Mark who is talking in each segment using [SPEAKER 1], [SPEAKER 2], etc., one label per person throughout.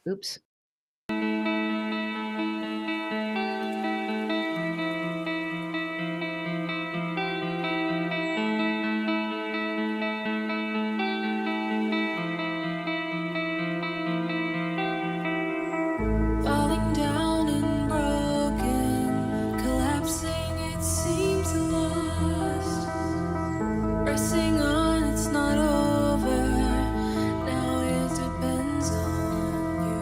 [SPEAKER 1] Oops.
[SPEAKER 2] Falling down and broken, collapsing, it seems lost. Pressing on, it's not over. Now it depends on you.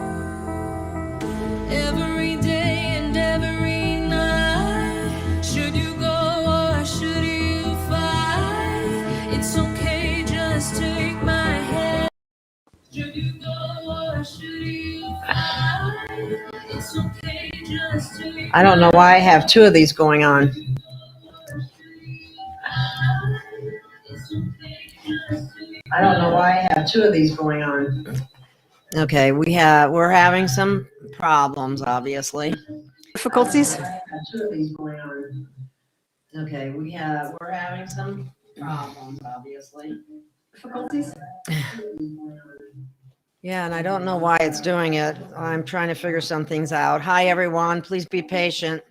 [SPEAKER 2] Every day and every night, should you go or should you fight? It's okay, just take my hand. Should you go or should you fight? It's okay, just take
[SPEAKER 1] I don't know why I have two of these going on. I don't know why I have two of these going on. Okay, we're having some problems, obviously.
[SPEAKER 3] Difficulties?
[SPEAKER 1] I have two of these going on. Okay, we're having some problems, obviously.
[SPEAKER 3] Difficulties?
[SPEAKER 1] Yeah, and I don't know why it's doing it. I'm trying to figure some things out. Hi, everyone. Please be patient.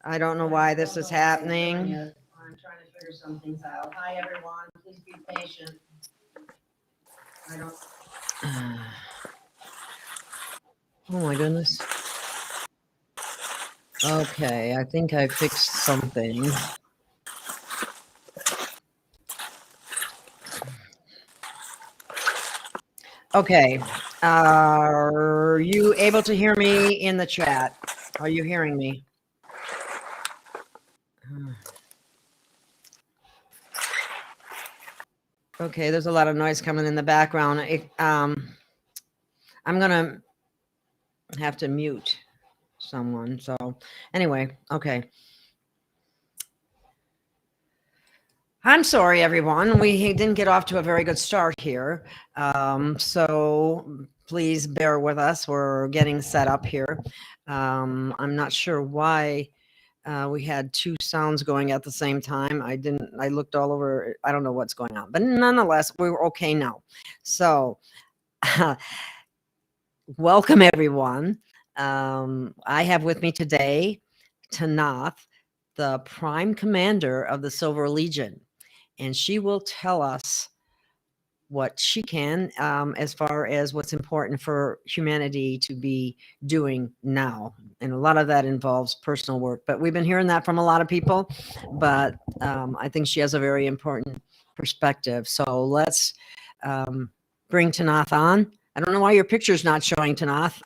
[SPEAKER 1] I don't know why this is happening. I'm trying to figure some things out. Hi, everyone. Please be patient. I don't. Oh my goodness. Okay, I think I fixed something. Okay, are you able to hear me in the chat? Are you hearing me? Okay, there's a lot of noise coming in the background. I'm gonna have to mute someone. So anyway, okay. I'm sorry, everyone. We didn't get off to a very good start here. So please bear with us. We're getting set up here. I'm not sure why we had two sounds going at the same time. I looked all over. I don't know what's going on, but nonetheless, we're okay now. So welcome, everyone. I have with me today Tanaath, the Prime Commander of the Silver Legion. And she will tell us what she can as far as what's important for humanity to be doing now. And a lot of that involves personal work. But we've been hearing that from a lot of people. But I think she has a very important perspective. So let's bring Tanaath on. I don't know why your picture's not showing, Tanaath.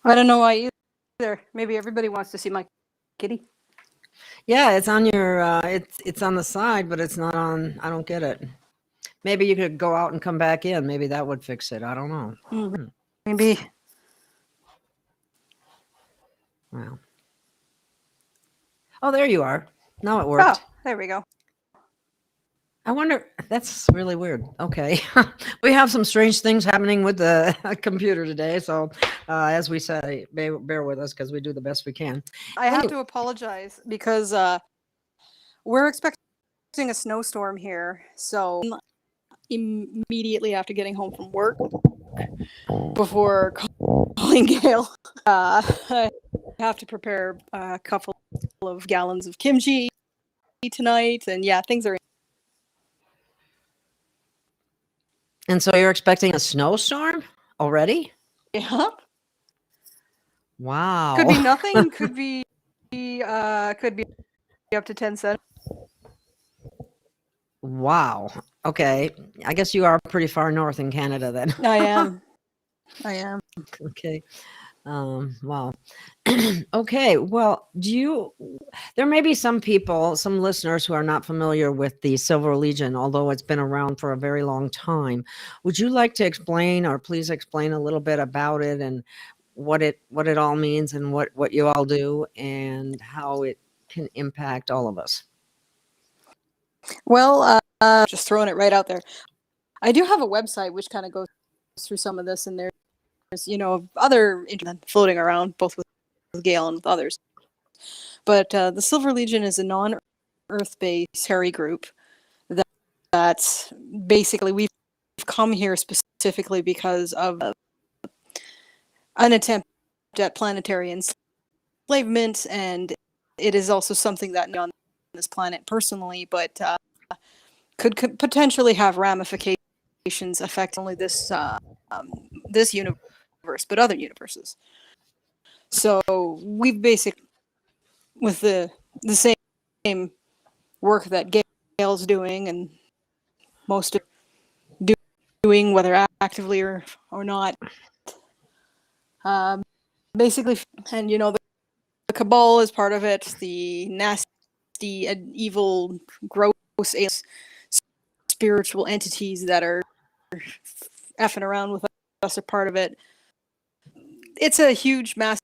[SPEAKER 3] I don't know why either. Maybe everybody wants to see my kitty.
[SPEAKER 1] Yeah, it's on your, it's on the side, but it's not on, I don't get it. Maybe you could go out and come back in. Maybe that would fix it. I don't know.
[SPEAKER 3] Maybe.
[SPEAKER 1] Wow. Oh, there you are. Now it worked.
[SPEAKER 3] Oh, there we go.
[SPEAKER 1] I wonder, that's really weird. Okay. We have some strange things happening with the computer today. So as we say, bear with us because we do the best we can.
[SPEAKER 3] I have to apologize because we're expecting a snowstorm here. So immediately after getting home from work, before calling Gail, I have to prepare a couple of gallons of kimchi tonight. And yeah, things are.
[SPEAKER 1] And so you're expecting a snowstorm already?
[SPEAKER 3] Yeah.
[SPEAKER 1] Wow.
[SPEAKER 3] Could be nothing. Could be up to 10 cents.
[SPEAKER 1] Wow. Okay. I guess you are pretty far north in Canada then.
[SPEAKER 3] I am.
[SPEAKER 1] Okay. Wow. Okay. Well, there may be some people, some listeners who are not familiar with the Silver Legion, although it's been around for a very long time. Would you like to explain, or please explain a little bit about it and what it all means and what you all do and how it can impact all of us?
[SPEAKER 3] Well, just throwing it right out there. I do have a website which kind of goes through some of this, and there's other internet floating around, both with Gail and with others. But the Silver Legion is a non-Earth-based Harry group that's basically, we've come here specifically because of an attempt at planetary enslavement, and it is also something that on this planet personally, but could potentially have ramifications affecting only this universe, but other universes. So we've basically, with the same work that Gail's doing, and most of doing, whether actively or not, basically, and the cabal is part of it. The nasty and evil, gross spiritual entities that are effing around with us are part of it. It's a huge, massive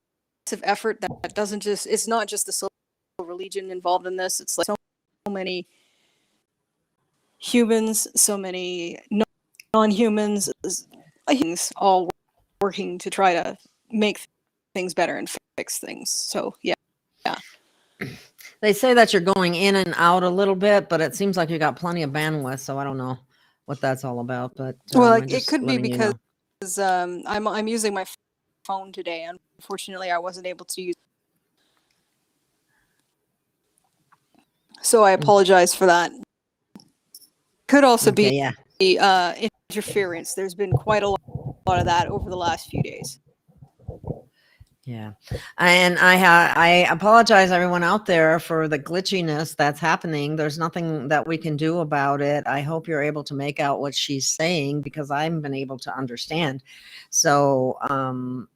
[SPEAKER 3] effort that doesn't just, it's not just the Silver Legion involved in this. It's like so many humans, so many non-humans, all working to try to make things better and fix things. So yeah.
[SPEAKER 1] They say that you're going in and out a little bit, but it seems like you got plenty of bandwidth, so I don't know what that's all about. But
[SPEAKER 3] well,
[SPEAKER 1] I'm
[SPEAKER 3] it
[SPEAKER 1] just
[SPEAKER 3] could be
[SPEAKER 1] letting you
[SPEAKER 3] because
[SPEAKER 1] know.
[SPEAKER 3] I'm using my phone today. Unfortunately, I wasn't able to use. So I apologize for that. Could also
[SPEAKER 1] Okay,
[SPEAKER 3] be
[SPEAKER 1] yeah.
[SPEAKER 3] interference. There's been quite a lot of that over the last few days.
[SPEAKER 1] Yeah, and I apologize everyone out there for the glitchiness that's happening. There's nothing that we can do about it. I hope you're able to make out what she's saying, because I haven't been able to understand. So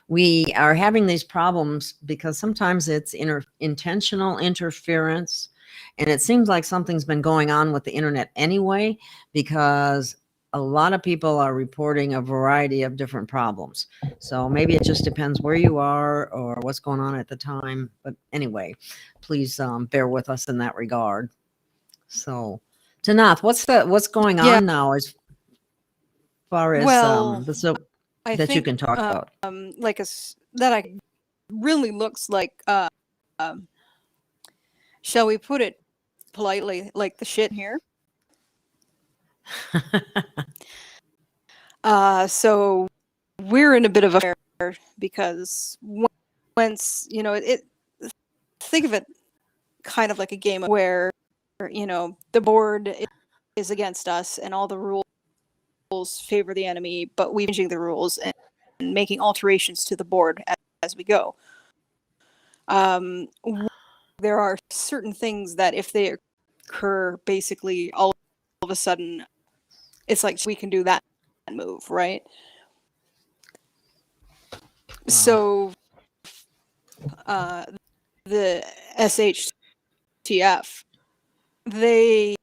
[SPEAKER 1] we are having these problems because sometimes it's intentional interference, and it seems like something's been going on with the internet anyway, because a lot of people are reporting a variety of different problems. So maybe it just depends where you are or what's going on at the time. But anyway, please bear with us in that regard. So, Tanaath, what's going on now as far as that you can talk about?
[SPEAKER 3] Like that really looks like, shall we put it politely, like the shit here. So we're in a bit of a fair, because once think of it kind of like a game where the board is against us and all the rules favor the enemy, but we're changing the rules and making alterations to the board as we go. There are certain things that if they occur, basically all of a sudden, it's like we can do that move, right? Wow. So the SHTF, they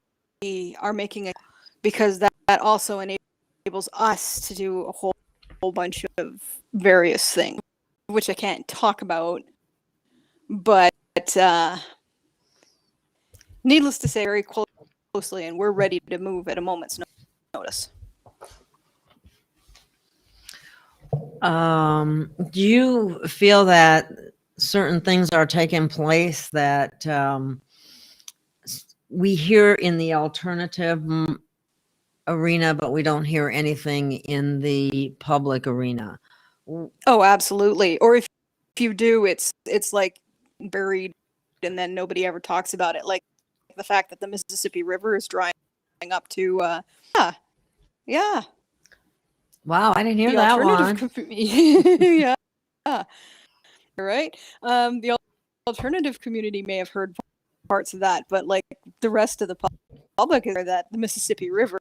[SPEAKER 3] are making it because that also enables us to do a whole bunch of various things, which I can't talk about, but needless to say, very closely, and we're ready to move at a moment's notice.
[SPEAKER 1] Do you feel that certain things are taking place that we hear in the alternative arena, but we don't hear anything in the public arena?
[SPEAKER 3] Oh, absolutely. Or if you do, it's like buried and then nobody ever talks about it. Like the fact that the Mississippi River is drying up to yeah.
[SPEAKER 1] Wow, I didn't hear that one.
[SPEAKER 3] Yeah. Right. The alternative community may have heard parts of that, but like the rest of the public is that the Mississippi River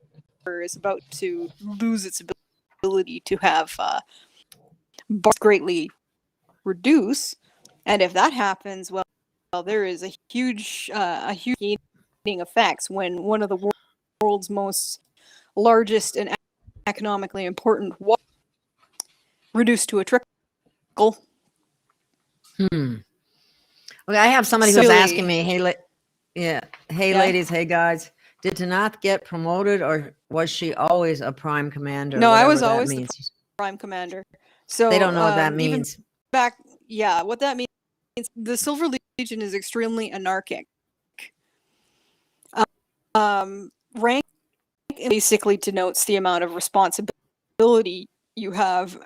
[SPEAKER 3] is about to lose its ability to have greatly reduce, and if that happens, well, there is a huge effects when one of the world's most largest and economically important water reduced to a trickle.
[SPEAKER 1] Okay, I have somebody who's asking me, hey, ladies, hey guys, did Tanaath get promoted, or was she always a prime commander?
[SPEAKER 3] No, I was always the prime commander. So
[SPEAKER 1] they don't know what that means.
[SPEAKER 3] What that means, the Silver Legion is extremely anarchic. Rank basically denotes the amount of responsibility you have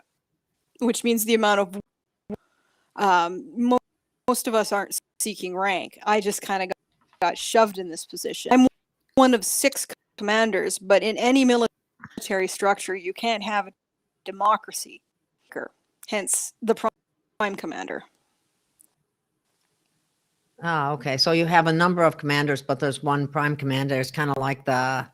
[SPEAKER 3] which means the amount of most of us aren't seeking rank. I just kind of got shoved in this position. I'm one of 6 commanders, but in any military structure, you can't have a democracy. Hence the prime commander.
[SPEAKER 1] Oh, okay. So you have a number of commanders, but there's one prime commander. It's kind of like the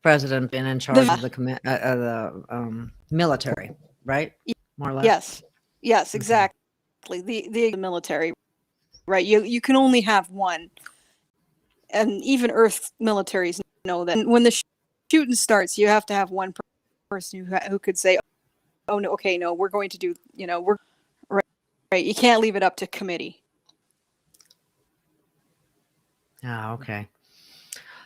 [SPEAKER 1] president being in charge of the military, right? More or less.
[SPEAKER 3] Yes. Yes, exactly. The military, right? You can only have one, and even Earth militaries know that. And when the shooting starts, you have to have one person who could say, "Oh no, okay, no, we're going to do. We're right. You can't leave it up to committee."
[SPEAKER 1] Oh, okay.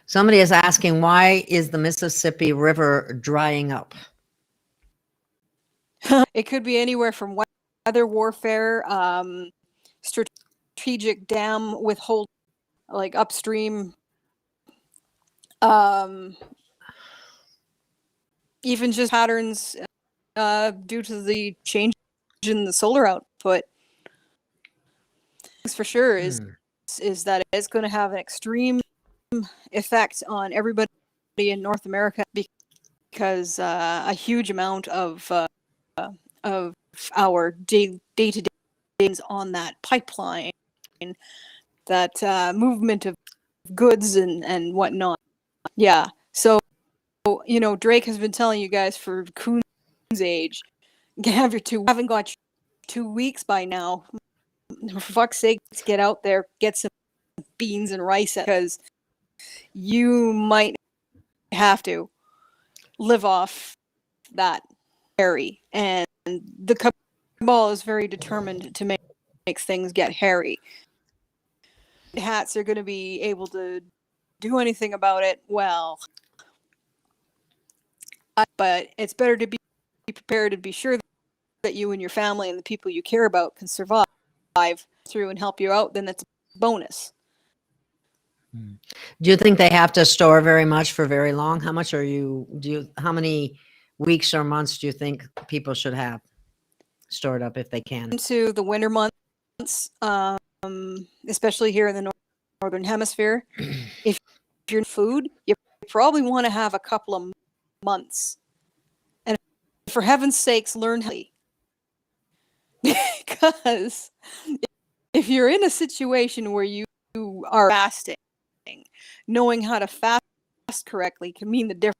[SPEAKER 1] Somebody is asking, why is the Mississippi River drying up?
[SPEAKER 3] It could be anywhere from weather warfare, strategic dam withhold, like upstream, even just patterns due to the change in the solar output. For sure is that it's going to have an extreme effect on everybody in North America, because a huge amount of our day-to-day is on that pipeline, that movement of goods and whatnot. Yeah. So, Drake has been telling you guys for Coon's age, haven't got 2 weeks by now. For fuck's sake, get out there, get some beans and rice, because you might have to live off that hairy. And the cabal is very determined to make things get hairy. Hats are going to be able to do anything about it. Well, but it's better to be prepared and be sure that you and your family and the people you care about can survive through and help you out. Then that's a bonus.
[SPEAKER 1] Do you think they have to store very much for very long? How many weeks or months do you think people should have stored up if they can?
[SPEAKER 3] Into the winter months, especially here in the northern hemisphere, if you're in food, you probably want to have a couple of months. And for heaven's sakes, learn healthy. Because if you're in a situation where you are fasting, knowing how to fast correctly can mean the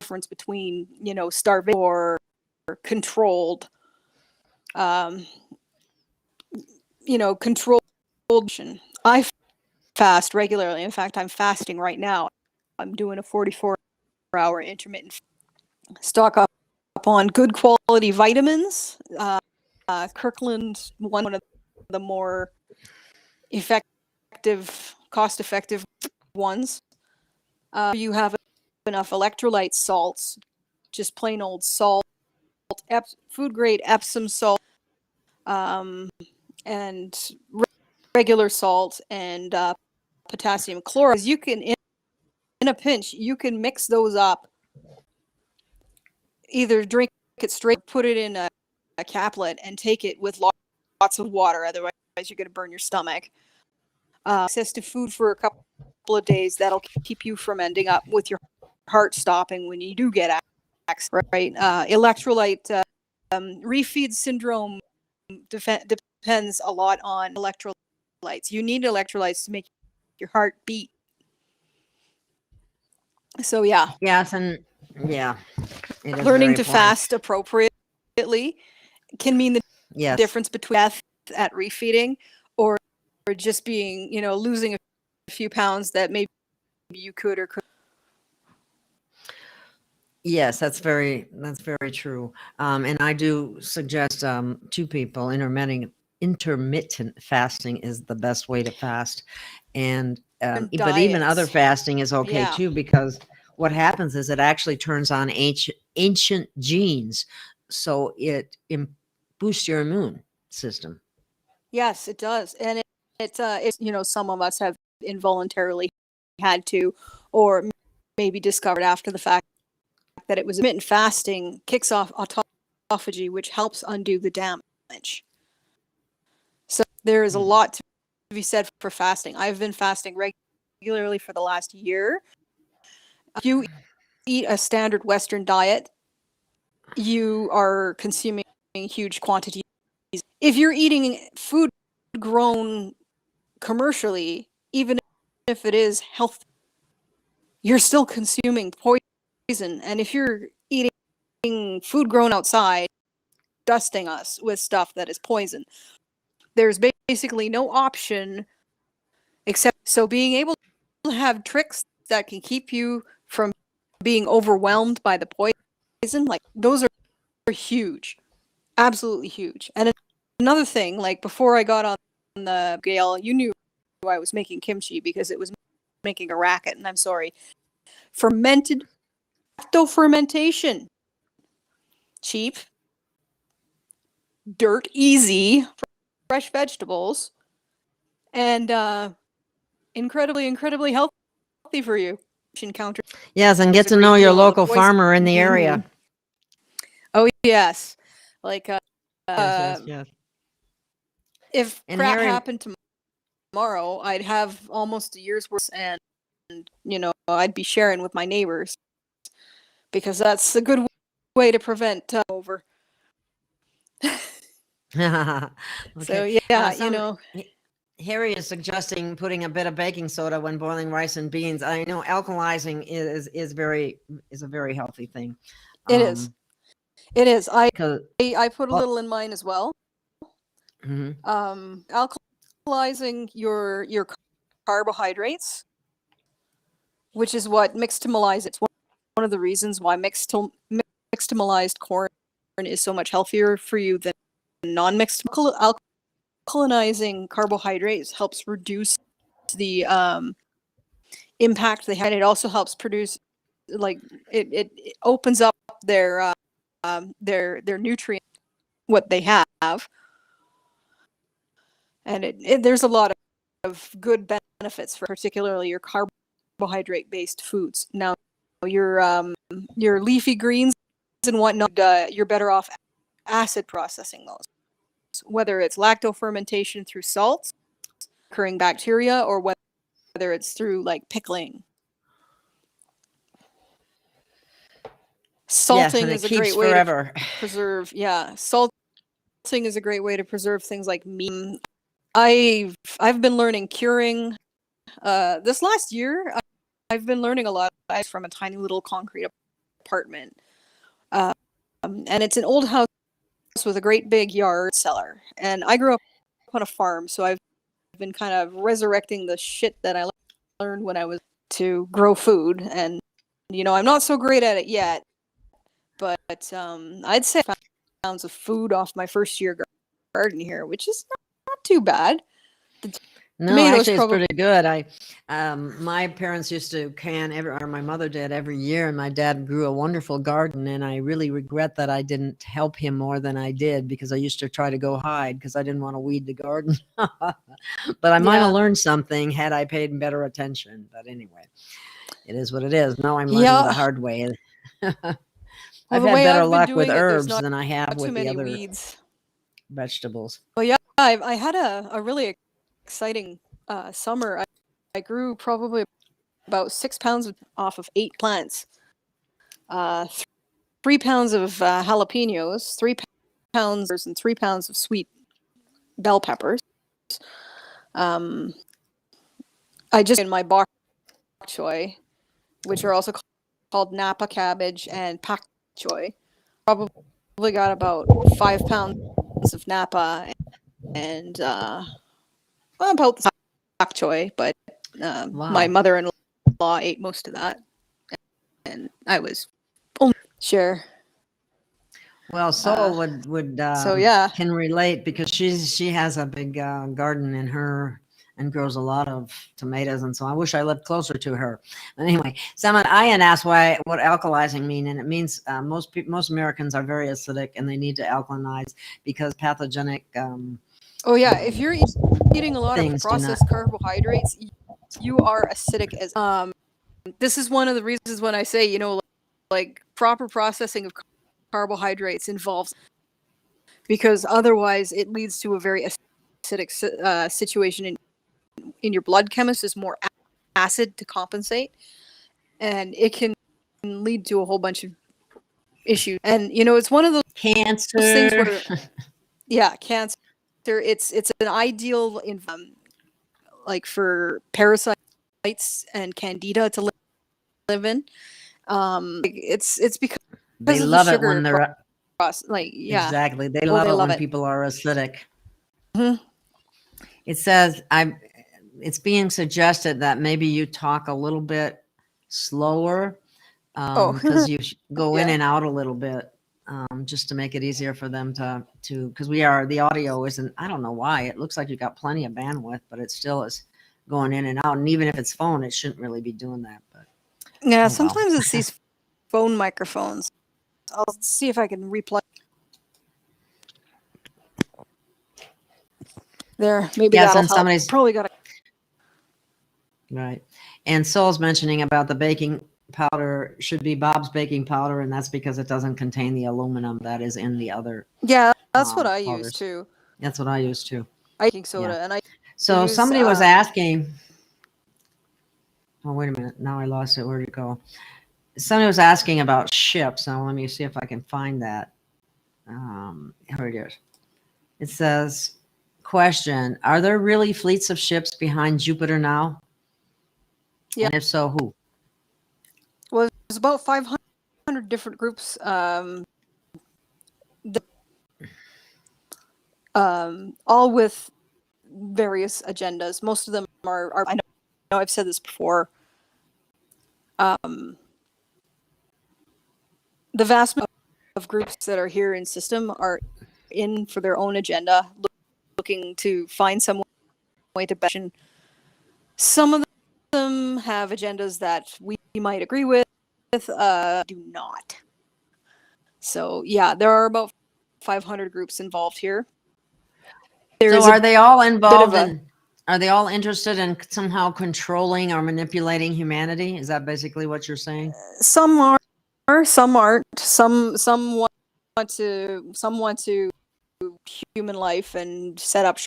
[SPEAKER 3] difference between, starvation or controlled, controlled. I fast regularly. In fact, I'm fasting right now. I'm doing a 44-hour intermittent. Stock up on good quality vitamins. Kirkland, one of the more cost-effective ones. You have enough electrolyte salts, just plain old salt, food grade Epsom salt, and regular salt, and potassium chloride. You can, in a pinch, you can mix those up. Either drink it straight, put it in a caplet, and take it with lots of water. Otherwise, you're going to burn your stomach. Access to food for a couple of days, that'll keep you from ending up with your heart stopping when you do get accident, right? Electrolyte refeed syndrome depends a lot on electrolytes. You need electrolytes to make your heart beat. So yeah.
[SPEAKER 1] Yes, and yeah,
[SPEAKER 3] learning to fast appropriately can mean the difference between death at refeeding or just being, losing a few pounds that maybe you could or could.
[SPEAKER 1] Yes, that's very true. And I do suggest to people intermittent fasting is the best way to fast. And but even other fasting is okay too, because what happens is it actually turns on ancient genes, so it boosts your immune system.
[SPEAKER 3] Yes, it does, and it's some of us have involuntarily had to, or maybe discovered after the fact, that it was intermittent fasting kicks off autophagy, which helps undo the damage. So there is a lot to be said for fasting. I've been fasting regularly for the last year. If you eat a standard Western diet, you are consuming huge quantities. If you're eating food grown commercially, even if it is healthy, you're still consuming poison. And if you're eating food grown outside, dusting us with stuff that is poison, there's basically no option except so being able to have tricks that can keep you from being overwhelmed by the poison, like those are huge, absolutely huge. And another thing, like before I got on the Gail, you knew I was making kimchi because it was making a racket, and I'm sorry. Fermented fermentation, cheap, dirt easy, fresh vegetables, and incredibly healthy for you. Encounter
[SPEAKER 1] Yes, and get to know your local farmer in the area.
[SPEAKER 3] Oh yes, like
[SPEAKER 1] Yes.
[SPEAKER 3] if
[SPEAKER 1] And
[SPEAKER 3] crap
[SPEAKER 1] Harry-
[SPEAKER 3] happened tomorrow, I'd have almost a year's worth, and you know I'd be sharing with my neighbors because that's a good way to prevent over.
[SPEAKER 1] Okay.
[SPEAKER 3] So yeah,
[SPEAKER 1] Harry is suggesting putting a bit of baking soda when boiling rice and beans. I know alkalizing is a very healthy thing.
[SPEAKER 3] It is. It is. I put a
[SPEAKER 1] well-
[SPEAKER 3] little in mine as well. Alkalizing your carbohydrates, which is what mixtamalized. It's one of the reasons why mixtamalized corn is so much healthier for you than non-mixed. Alkalinizing carbohydrates helps reduce the impact they have, and it also helps produce, like it opens up their nutrient, what they have, and there's a lot of good benefits for particularly your carbohydrate based foods. Now your leafy greens and whatnot, you're better off acid processing those, whether it's lactofermentation through salts, occurring bacteria, or whether it's through like pickling. Salting is a great way to preserve. Yeah, salting is a great way to preserve things like meat. I've been learning curing. This last year, I've been learning a lot from a tiny little concrete apartment, and it's an old house with a great big yard cellar. And I grew up on a farm, so I've been kind of resurrecting the shit that I learned when I was to grow food. And I'm not so great at it yet, but I'd say I found pounds of food off my first year garden here, which is not too bad.
[SPEAKER 1] No, actually, it's pretty good. My parents used to can or my mother did every year, and my dad grew a wonderful garden. And I really regret that I didn't help him more than I did, because I used to try to go hide because I didn't want to weed the garden. But I might have learned something had I paid better attention. But anyway, it is what it is. Now I'm learning the hard way. I've had better luck with herbs than I have with the other vegetables.
[SPEAKER 3] Well, yeah, I had a really exciting summer. I grew probably about 6 pounds off of 8 plants. 3 pounds of jalapenos, 3 pounds and 3 pounds of sweet bell peppers. I just in my bok choy, which are also called Napa cabbage and pak choy. Probably got about 5 pounds of Napa and about the pak choy, but my mother-in-law ate most of that, and I was only share.
[SPEAKER 1] Well, Sol would can relate, because she has a big garden in her and grows a lot of tomatoes, and so I wish I lived closer to her. But anyway, someone Ian asked what alkalizing mean, and it means most Americans are very acidic and they need to alkalinize because pathogenic.
[SPEAKER 3] If you're eating a lot of processed carbohydrates, you are acidic as. This is one of the reasons when I say like proper processing of carbohydrates involves because otherwise it leads to a very acidic situation in your blood. Chemist is more acid to compensate, and it can lead to a whole bunch of issues. And it's one of those things
[SPEAKER 1] Cancer.
[SPEAKER 3] where, yeah, cancer. It's an ideal like for parasites and candida to live in. It's because
[SPEAKER 1] They
[SPEAKER 3] of the
[SPEAKER 1] love it
[SPEAKER 3] sugar
[SPEAKER 1] when they're
[SPEAKER 3] yeah.
[SPEAKER 1] exactly. They
[SPEAKER 3] Oh,
[SPEAKER 1] love
[SPEAKER 3] they
[SPEAKER 1] it
[SPEAKER 3] love
[SPEAKER 1] when
[SPEAKER 3] it.
[SPEAKER 1] people are acidic.
[SPEAKER 3] Mhm.
[SPEAKER 1] It says it's being suggested that maybe you talk a little bit slower
[SPEAKER 3] Oh,
[SPEAKER 1] because you go in
[SPEAKER 3] yeah.
[SPEAKER 1] and out a little bit, just to make it easier for them to because the audio isn't. I don't know why. It looks like you got plenty of bandwidth, but it still is going in and out. And even if it's phone, it shouldn't really be doing that. But
[SPEAKER 3] Yeah,
[SPEAKER 1] oh well.
[SPEAKER 3] sometimes it's these phone microphones. I'll see if I can replay. There, maybe
[SPEAKER 1] Yes,
[SPEAKER 3] that'll
[SPEAKER 1] and
[SPEAKER 3] help.
[SPEAKER 1] somebody's
[SPEAKER 3] Probably got
[SPEAKER 1] right. And Soul's mentioning about the baking powder should be Bob's baking powder, and that's because it doesn't contain the aluminum that is in the other
[SPEAKER 3] Yeah, that's what I use
[SPEAKER 1] powders.
[SPEAKER 3] too.
[SPEAKER 1] That's what I use too.
[SPEAKER 3] Baking soda, and I
[SPEAKER 1] So
[SPEAKER 3] use
[SPEAKER 1] somebody was asking. Oh, wait a minute. Now I lost it. Where'd it go? Somebody was asking about ships. Now let me see if I can find that. Here it is. It says, question, are there really fleets of ships behind Jupiter now?
[SPEAKER 3] Yeah.
[SPEAKER 1] And if so, who?
[SPEAKER 3] Well, there's about 500 different groups. All with various agendas. Most of them are I know I've said this before. The vast majority of groups that are here in system are in for their own agenda, looking to find some way to better. Some of them have agendas that we might agree with, do not. So yeah, there are about 500 groups involved here.
[SPEAKER 1] So are they all involved in? Are they all interested in somehow controlling or manipulating humanity? Is that basically what you're saying?
[SPEAKER 3] Some are, some aren't. Some want to human life and set up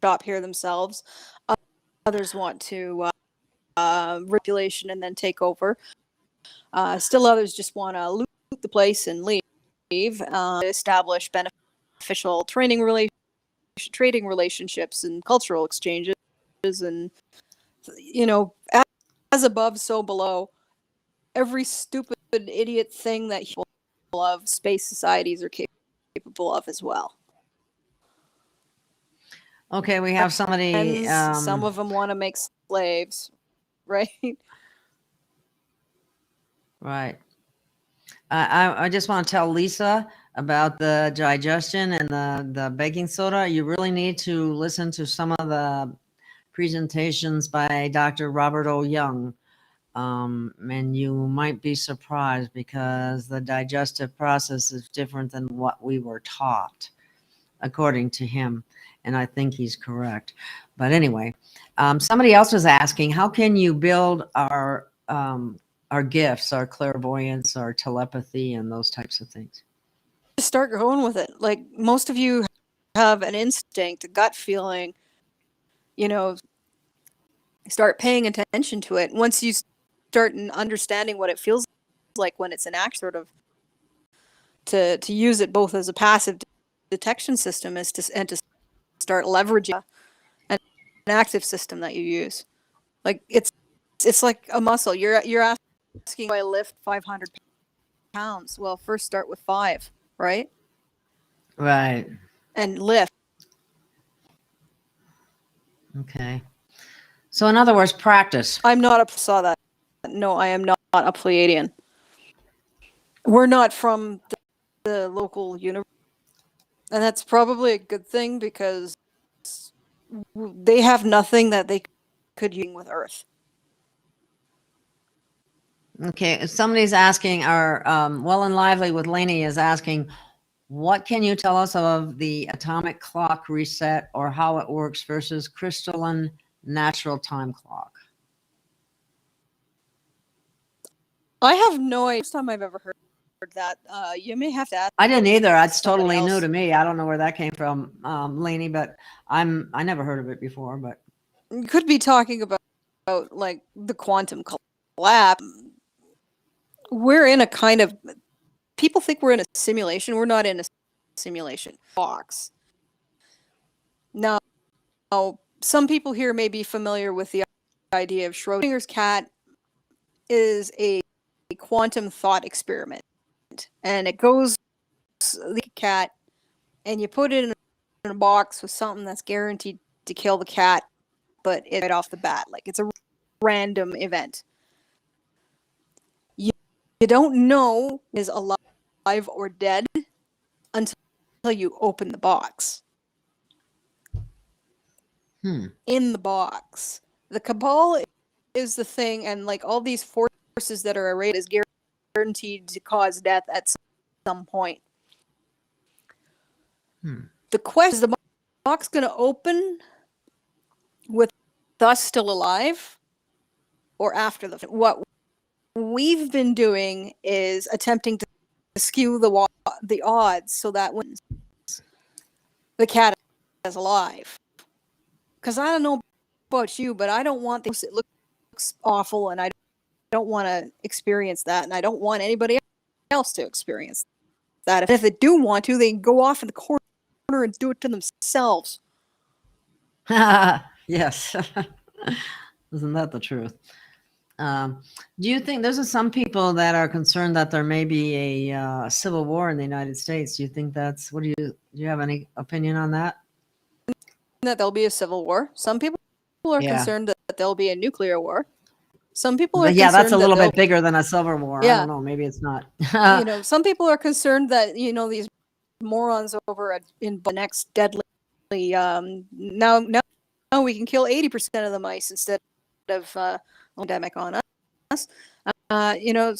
[SPEAKER 3] shop here themselves. Others want to regulation and then take over. Still others just want to loot the place and leave. Establish beneficial trading relationships and cultural exchanges, and as above, so below. Every stupid idiot thing that people of space societies are capable of as well.
[SPEAKER 1] Okay, we have somebody.
[SPEAKER 3] Some of them want to make slaves, right?
[SPEAKER 1] Right. I just want to tell Lisa about the digestion and the baking soda. You really need to listen to some of the presentations by Dr. Robert O. Young. And you might be surprised because the digestive process is different than what we were taught, according to him. And I think he's correct. But anyway, somebody else was asking, how can you build our gifts, our clairvoyance, our telepathy, and those types of things?
[SPEAKER 3] Just start going with it. Like most of you have an instinct, a gut feeling, start paying attention to it. Once you start understanding what it feels like when it's an act, sort of to use it both as a passive detection system and to start leveraging an active system that you use. Like it's like a muscle. You're asking, do I lift 500 pounds? Well, first start with 5, right?
[SPEAKER 1] Right.
[SPEAKER 3] And lift.
[SPEAKER 1] Okay. So in other words, practice.
[SPEAKER 3] I'm not saw that. No, I am not a Pleiadian. We're not from the local universe. And that's probably a good thing because they have nothing that they could use with Earth.
[SPEAKER 1] Okay, somebody's asking, our Well and Lively with Lainey is asking, what can you tell us of the atomic clock reset or how it works versus crystalline natural time clock?
[SPEAKER 3] I have no idea. First time I've ever heard that. You may have to ask.
[SPEAKER 1] I didn't either. That's
[SPEAKER 3] somebody
[SPEAKER 1] totally new
[SPEAKER 3] else.
[SPEAKER 1] to me. I don't know where that came from, Lainey, but I never heard of it before. But
[SPEAKER 3] You could be talking about like the quantum collapse. We're in a kind of, people think we're in a simulation. We're not in a simulation box. Now, some people here may be familiar with the idea of Schrodinger's cat is a quantum thought experiment. And it goes, the cat, and you put it in a box with something that's guaranteed to kill the cat, but it's right off the bat. Like, it's a random event. You don't know is alive or dead until you open the box. In the box. The cabal is the thing, and like all these forces that are arrayed is guaranteed to cause death at some point. The question is, the box going to open with us still alive or after the what we've been doing is attempting to skew the odds so that when the cat is alive. Because I don't know about you, but I don't want this. It looks awful, and I don't want to experience that, and I don't want anybody else to experience that. If they do want to, they can go off in the corner and do it to themselves.
[SPEAKER 1] Yes. Isn't that the truth? Do you think there's some people that are concerned that there may be a civil war in the United States? Do you think that's, do you have any opinion on that?
[SPEAKER 3] That there'll be a civil war. Some people are concerned that there'll be a nuclear war. Some people are concerned
[SPEAKER 1] that's a little bit bigger than a civil war.
[SPEAKER 3] Yeah.
[SPEAKER 1] I don't know. Maybe it's not.
[SPEAKER 3] Some people are concerned that these morons over in the next deadly. Now we can kill 80% of the mice instead of pandemic on us.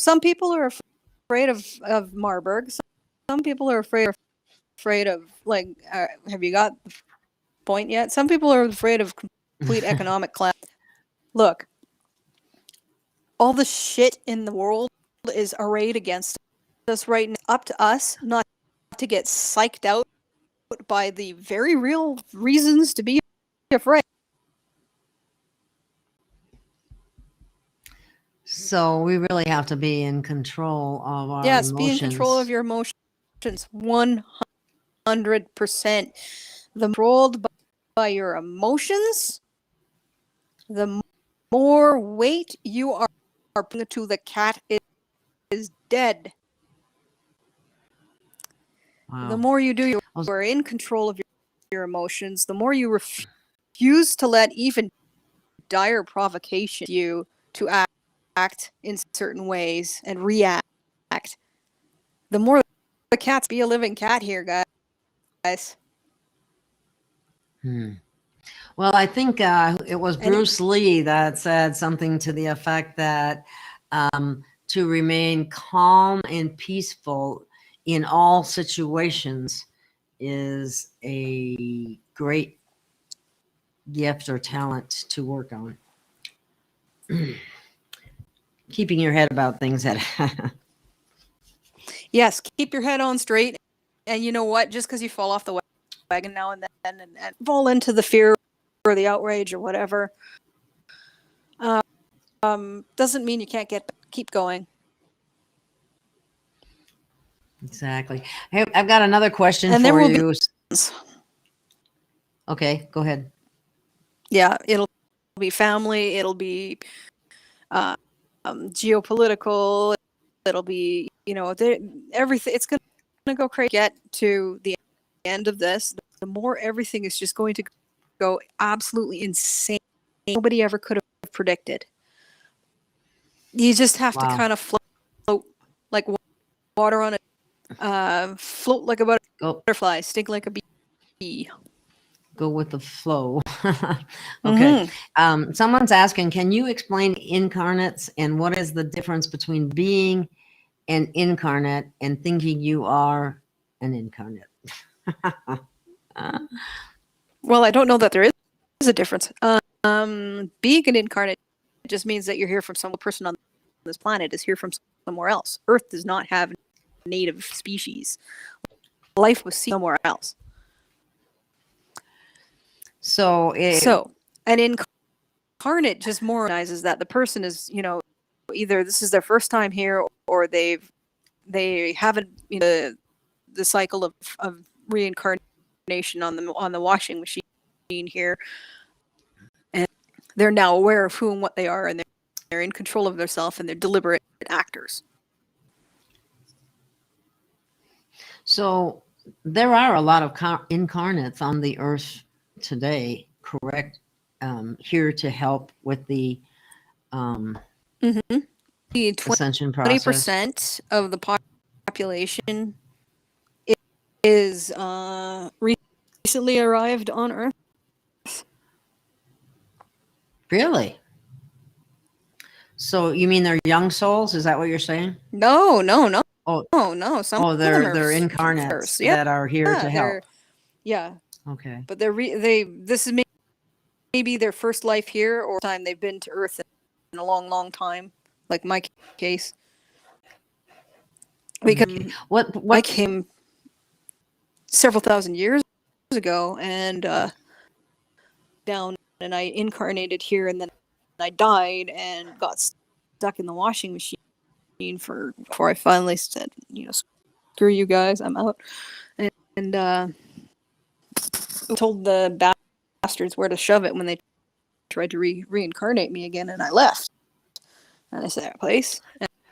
[SPEAKER 3] Some people are afraid of Marburg. Some people are afraid of like. Have you got the point yet? Some people are afraid of complete economic collapse. Look, all the shit in the world is arrayed against us right now. Up to us not to get psyched out by the very real reasons to be afraid.
[SPEAKER 1] So we really have to be in control of our emotions.
[SPEAKER 3] Be in control of your emotions. 100%. The controlled by your emotions, the more weight you are putting to the cat is dead.
[SPEAKER 1] Wow.
[SPEAKER 3] The more you do, you are in control of your emotions. The more you refuse to let even dire provocation you to act in certain ways and react, the more the cats be a living cat here, guys.
[SPEAKER 1] Well, I think it was Bruce Lee that said something to the effect that to remain calm and peaceful in all situations is a great gift or talent to work on. Keeping your head about things that
[SPEAKER 3] Yes, keep your head on straight. And you know what? Just because you fall off the wagon now and then and fall into the fear or the outrage or whatever, doesn't mean you can't keep going.
[SPEAKER 1] Exactly. Hey, I've got another question
[SPEAKER 3] and
[SPEAKER 1] for
[SPEAKER 3] there
[SPEAKER 1] you.
[SPEAKER 3] Will be,
[SPEAKER 1] okay, go ahead.
[SPEAKER 3] Yeah, it'll be family. It'll be geopolitical. It'll be, everything. It's going to go crazy. Get to the end of this, the more everything is just going to go absolutely insane. Nobody ever could have predicted. You just have to kind of float like water on a float like a butterfly, stink like a bee.
[SPEAKER 1] Go with the flow. Okay. Someone's asking, can you explain incarnates and what is the difference between being an incarnate and thinking you are an incarnate?
[SPEAKER 3] Well, I don't know that there is a difference. Being an incarnate just means that you're here from some person on this planet is here from somewhere else. Earth does not have native species. Life was seen somewhere else.
[SPEAKER 1] So
[SPEAKER 3] an incarnate just more recognizes that the person is, either this is their first time here, or they haven't, the cycle of reincarnation on the washing machine here, and they're now aware of who and what they are, and they're in control of themselves, and they're deliberate actors.
[SPEAKER 1] So there are a lot of incarnates on the earth today, correct? Here to help with the
[SPEAKER 3] The
[SPEAKER 1] ascension process.
[SPEAKER 3] 20% of the population is recently arrived on Earth.
[SPEAKER 1] Really? So you mean they're young souls? Is that what you're saying?
[SPEAKER 3] No.
[SPEAKER 1] Oh,
[SPEAKER 3] no. Some of them
[SPEAKER 1] they're
[SPEAKER 3] are
[SPEAKER 1] incarnates
[SPEAKER 3] Yeah,
[SPEAKER 1] that are here to help.
[SPEAKER 3] Yeah.
[SPEAKER 1] Okay.
[SPEAKER 3] But this is maybe their first life here, or time they've been to Earth in a long time, like my case. Because
[SPEAKER 1] what
[SPEAKER 3] I came several thousand years ago, and down, and I incarnated here, and then I died and got stuck in the washing machine before I finally said, screw you guys, I'm out. And told the bastards where to shove it when they tried to reincarnate me again, and I left. And I said that place,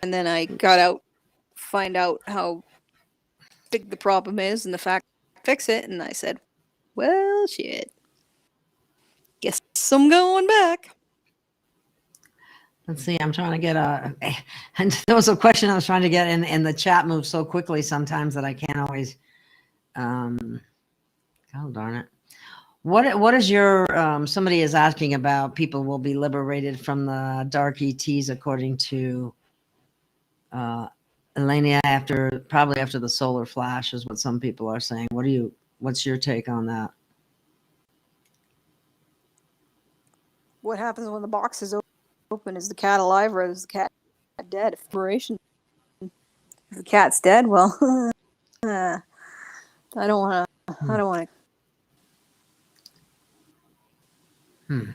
[SPEAKER 3] and then I got out, find out how big the problem is, and the fact fix it, and I said, well, shit, guess I'm going back.
[SPEAKER 1] Let's see, I'm trying to get and there was a question I was trying to get in, and the chat moves so quickly sometimes that I can't always, oh, darn it. What is your, somebody is asking about people will be liberated from the dark ETs according to Elenia probably after the solar flash is what some people are saying. What's your take on that?
[SPEAKER 3] What happens when the box is open? Is the cat alive, or is the cat dead? If the cat's dead, well, I don't want to.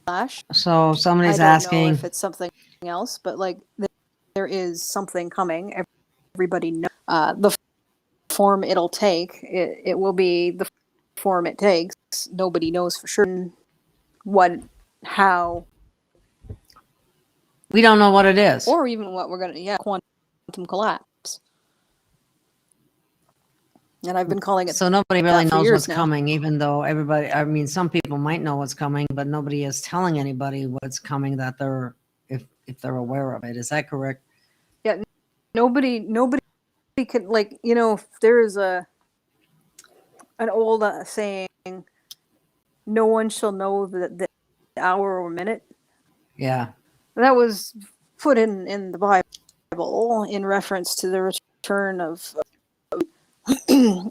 [SPEAKER 3] Flash.
[SPEAKER 1] So somebody's
[SPEAKER 3] I don't
[SPEAKER 1] asking
[SPEAKER 3] know if it's something else, but like there is something coming. Everybody knows the form it'll take. It will be the form it takes. Nobody knows for sure how.
[SPEAKER 1] We don't know what it is,
[SPEAKER 3] or even what we're gonna. Quantum collapse. And I've been calling it.
[SPEAKER 1] So nobody really knows what's
[SPEAKER 3] now.
[SPEAKER 1] coming, even though some people might know what's coming, but nobody is telling anybody what's coming that if they're aware of it. Is that correct?
[SPEAKER 3] Yeah, nobody can, if there is an old saying, no one shall know the hour or minute.
[SPEAKER 1] Yeah.
[SPEAKER 3] That was put in the Bible in reference to the return of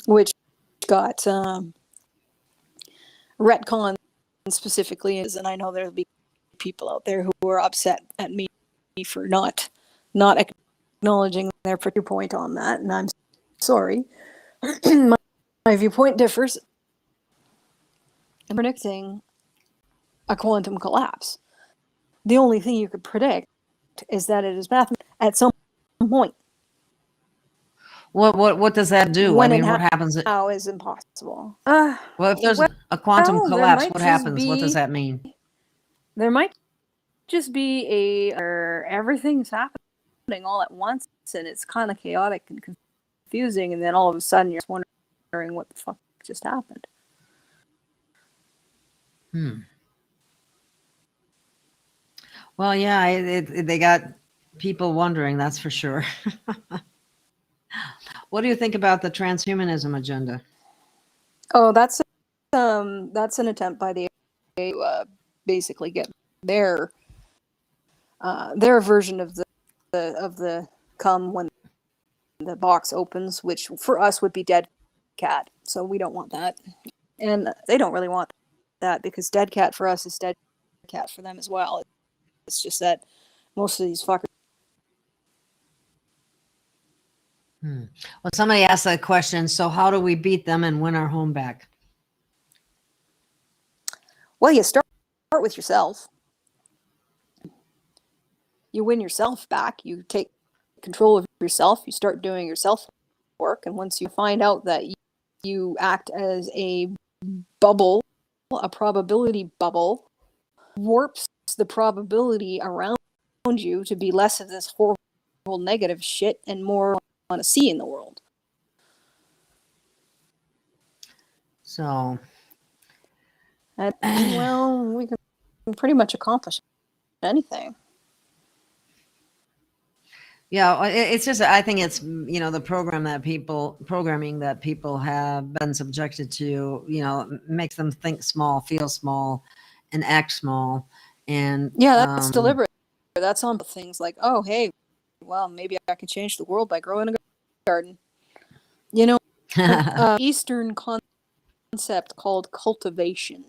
[SPEAKER 3] which got retconned specifically, and I know there'll be people out there who are upset at me for not acknowledging their viewpoint on that, and I'm sorry. my viewpoint differs. I'm predicting a quantum collapse. The only thing you could predict is that it is mathematical at some point.
[SPEAKER 1] What does that do?
[SPEAKER 3] When
[SPEAKER 1] what happens?
[SPEAKER 3] How is impossible.
[SPEAKER 1] Well, if there's a quantum collapse, what happens? What does that mean?
[SPEAKER 3] There might just be or everything's happening all at once, and it's kind of chaotic and confusing, and then all of a sudden you're wondering what the fuck just happened.
[SPEAKER 1] Well, yeah, they got people wondering, that's for sure. What do you think about the transhumanism agenda?
[SPEAKER 3] Oh, that's an attempt by the to basically get their version of the come when the box opens, which for us would be dead cat. So we don't want that, and they don't really want that, because dead cat for us is dead cat for them as well. It's just that most of these fuckers
[SPEAKER 1] Well, somebody asked that question. So how do we beat them and win our home back?
[SPEAKER 3] Well, you start with yourself. You win yourself back. You take control of yourself. You start doing your self work. And once you find out that you act as a bubble, a probability bubble, warps the probability around you to be less of this horrible negative shit and more want to see in the world.
[SPEAKER 1] So,
[SPEAKER 3] And, well, we can pretty much accomplish anything.
[SPEAKER 1] yeah, it's just, I think it's, the programming that people have been subjected to, makes them think small, feel small, and act small. And
[SPEAKER 3] yeah, that's deliberate. That's on things like, oh, hey, well, maybe I could change the world by growing a garden. Eastern concept called cultivation,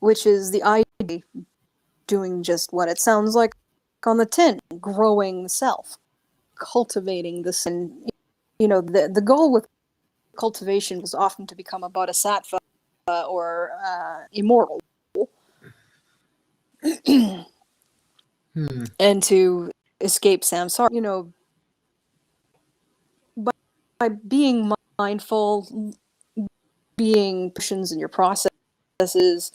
[SPEAKER 3] which is the idea of doing just what it sounds like on the tin, growing the self, cultivating this. And, the goal with cultivation was often to become a bodhisattva or immortal. And to escape samsara, by being mindful, being patients in your processes,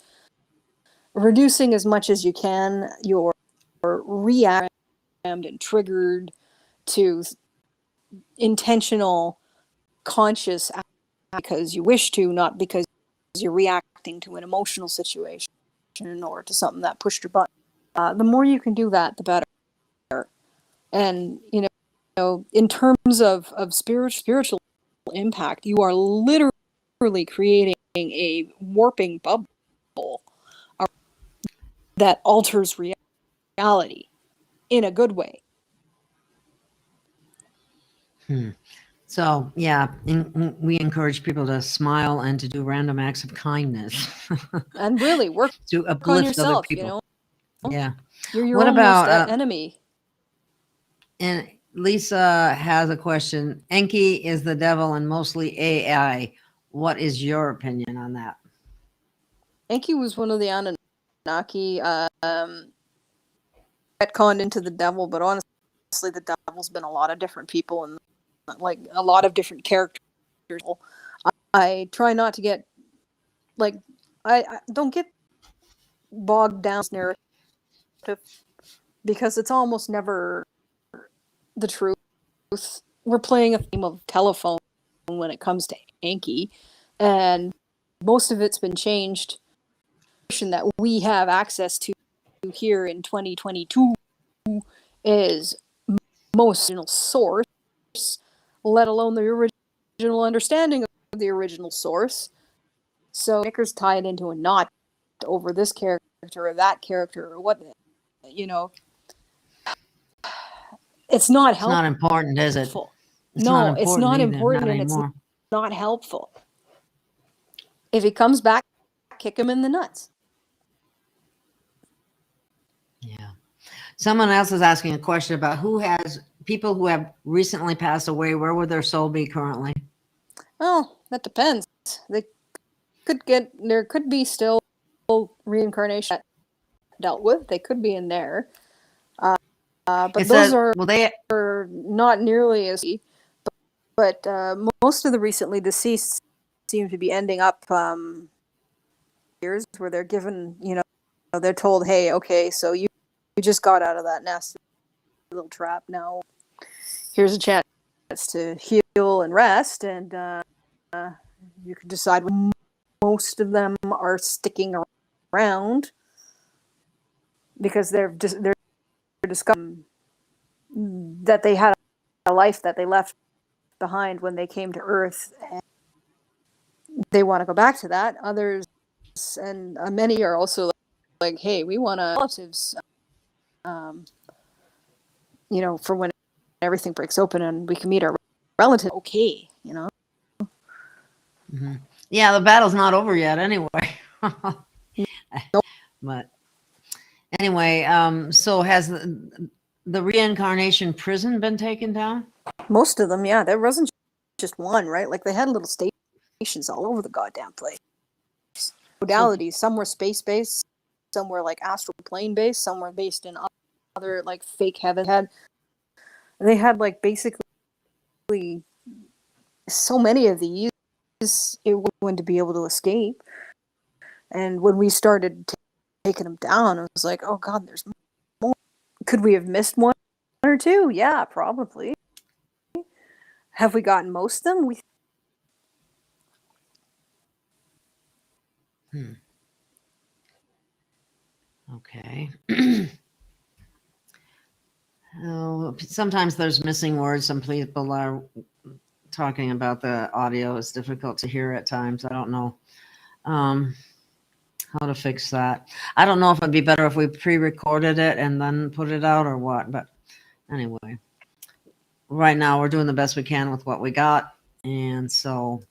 [SPEAKER 3] reducing as much as you can your reaction and triggered to intentional, conscious act because you wish to, not because you're reacting to an emotional situation or to something that pushed your button. The more you can do that, the better. And, in terms of spiritual impact, you are literally creating a warping bubble that alters reality in a good way.
[SPEAKER 1] So, yeah, we encourage people to smile and to do random acts of kindness.
[SPEAKER 3] And really work
[SPEAKER 1] to uplift
[SPEAKER 3] on yourself,
[SPEAKER 1] other people.
[SPEAKER 3] Yeah.
[SPEAKER 1] You're
[SPEAKER 3] your almost enemy.
[SPEAKER 1] And Lisa has a question. Enki is the devil and mostly AI. What is your opinion on that?
[SPEAKER 3] Enki was one of the Anunnaki retconned into the devil, but honestly, the devil's been a lot of different people and like a lot of different characters. I try not to get I don't get bogged down in narrative because it's almost never the truth. We're playing a game of telephone when it comes to Enki, and most of it's been changed that we have access to here in 2022 is most original source, let alone the original understanding of the original source. So Nicker's tied into a knot over this character or that character or what, it's not helpful.
[SPEAKER 1] It's not important, is it?
[SPEAKER 3] It's not important and it's not helpful. If he comes back, kick him in the nuts.
[SPEAKER 1] Yeah. Someone else is asking a question about people who have recently passed away. Where would their soul be currently?
[SPEAKER 3] Well, that depends. There could be still reincarnation dealt with. They could be in there. But those are not nearly as easy. But most of the recently deceased seem to be ending up years where they're given, they're told, hey, okay, so you just got out of that nasty little trap. Now here's a chance to heal and rest, and you can decide. Most of them are sticking around because they're discovering that they had a life that they left behind when they came to Earth, and they want to go back to that. Others, and many are also like, hey, we want relatives, for when everything breaks open and we can meet our relatives. Okay,
[SPEAKER 1] Mm-hmm. Yeah, the battle's not over yet anyway.
[SPEAKER 3] Nope.
[SPEAKER 1] But anyway, so has the reincarnation prison been taken down?
[SPEAKER 3] Most of them, yeah. There wasn't just one, right? Like they had little stations all over the goddamn place. Modalities. Some were space based, some were like astral plane based, some were based in other like fake heaven. They had like basically so many of these. It was going to be able to escape. And when we started taking them down, it was like, oh god, there's more. Could we have missed one or two? Yeah, probably. Have we gotten most of them?
[SPEAKER 1] Okay. Oh, sometimes there's missing words. Some people are talking about the audio. It's difficult to hear at times. I don't know how to fix that. I don't know if it'd be better if we pre-recorded it and then put it out or what. But anyway, right now we're doing the best we can with what we got. And so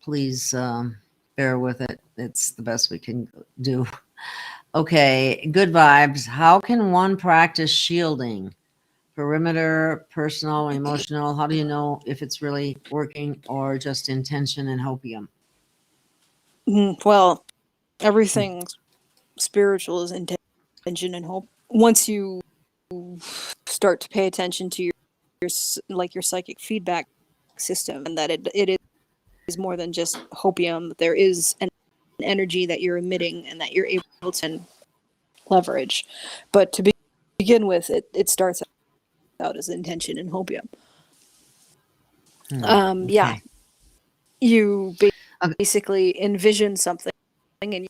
[SPEAKER 1] please bear with it. It's the best we can do. Okay, good vibes. How can one practice shielding? Perimeter, personal, emotional. How do you know if it's really working or just intention and hopium?
[SPEAKER 3] Well, everything spiritual is intention and hope. Once you start to pay attention to your psychic feedback system, and that it is more than just hopium. There is an energy that you're emitting and that you're able to leverage. But to begin with, it starts out as intention and hopium.
[SPEAKER 1] Okay.
[SPEAKER 3] Yeah, you basically envision something and you,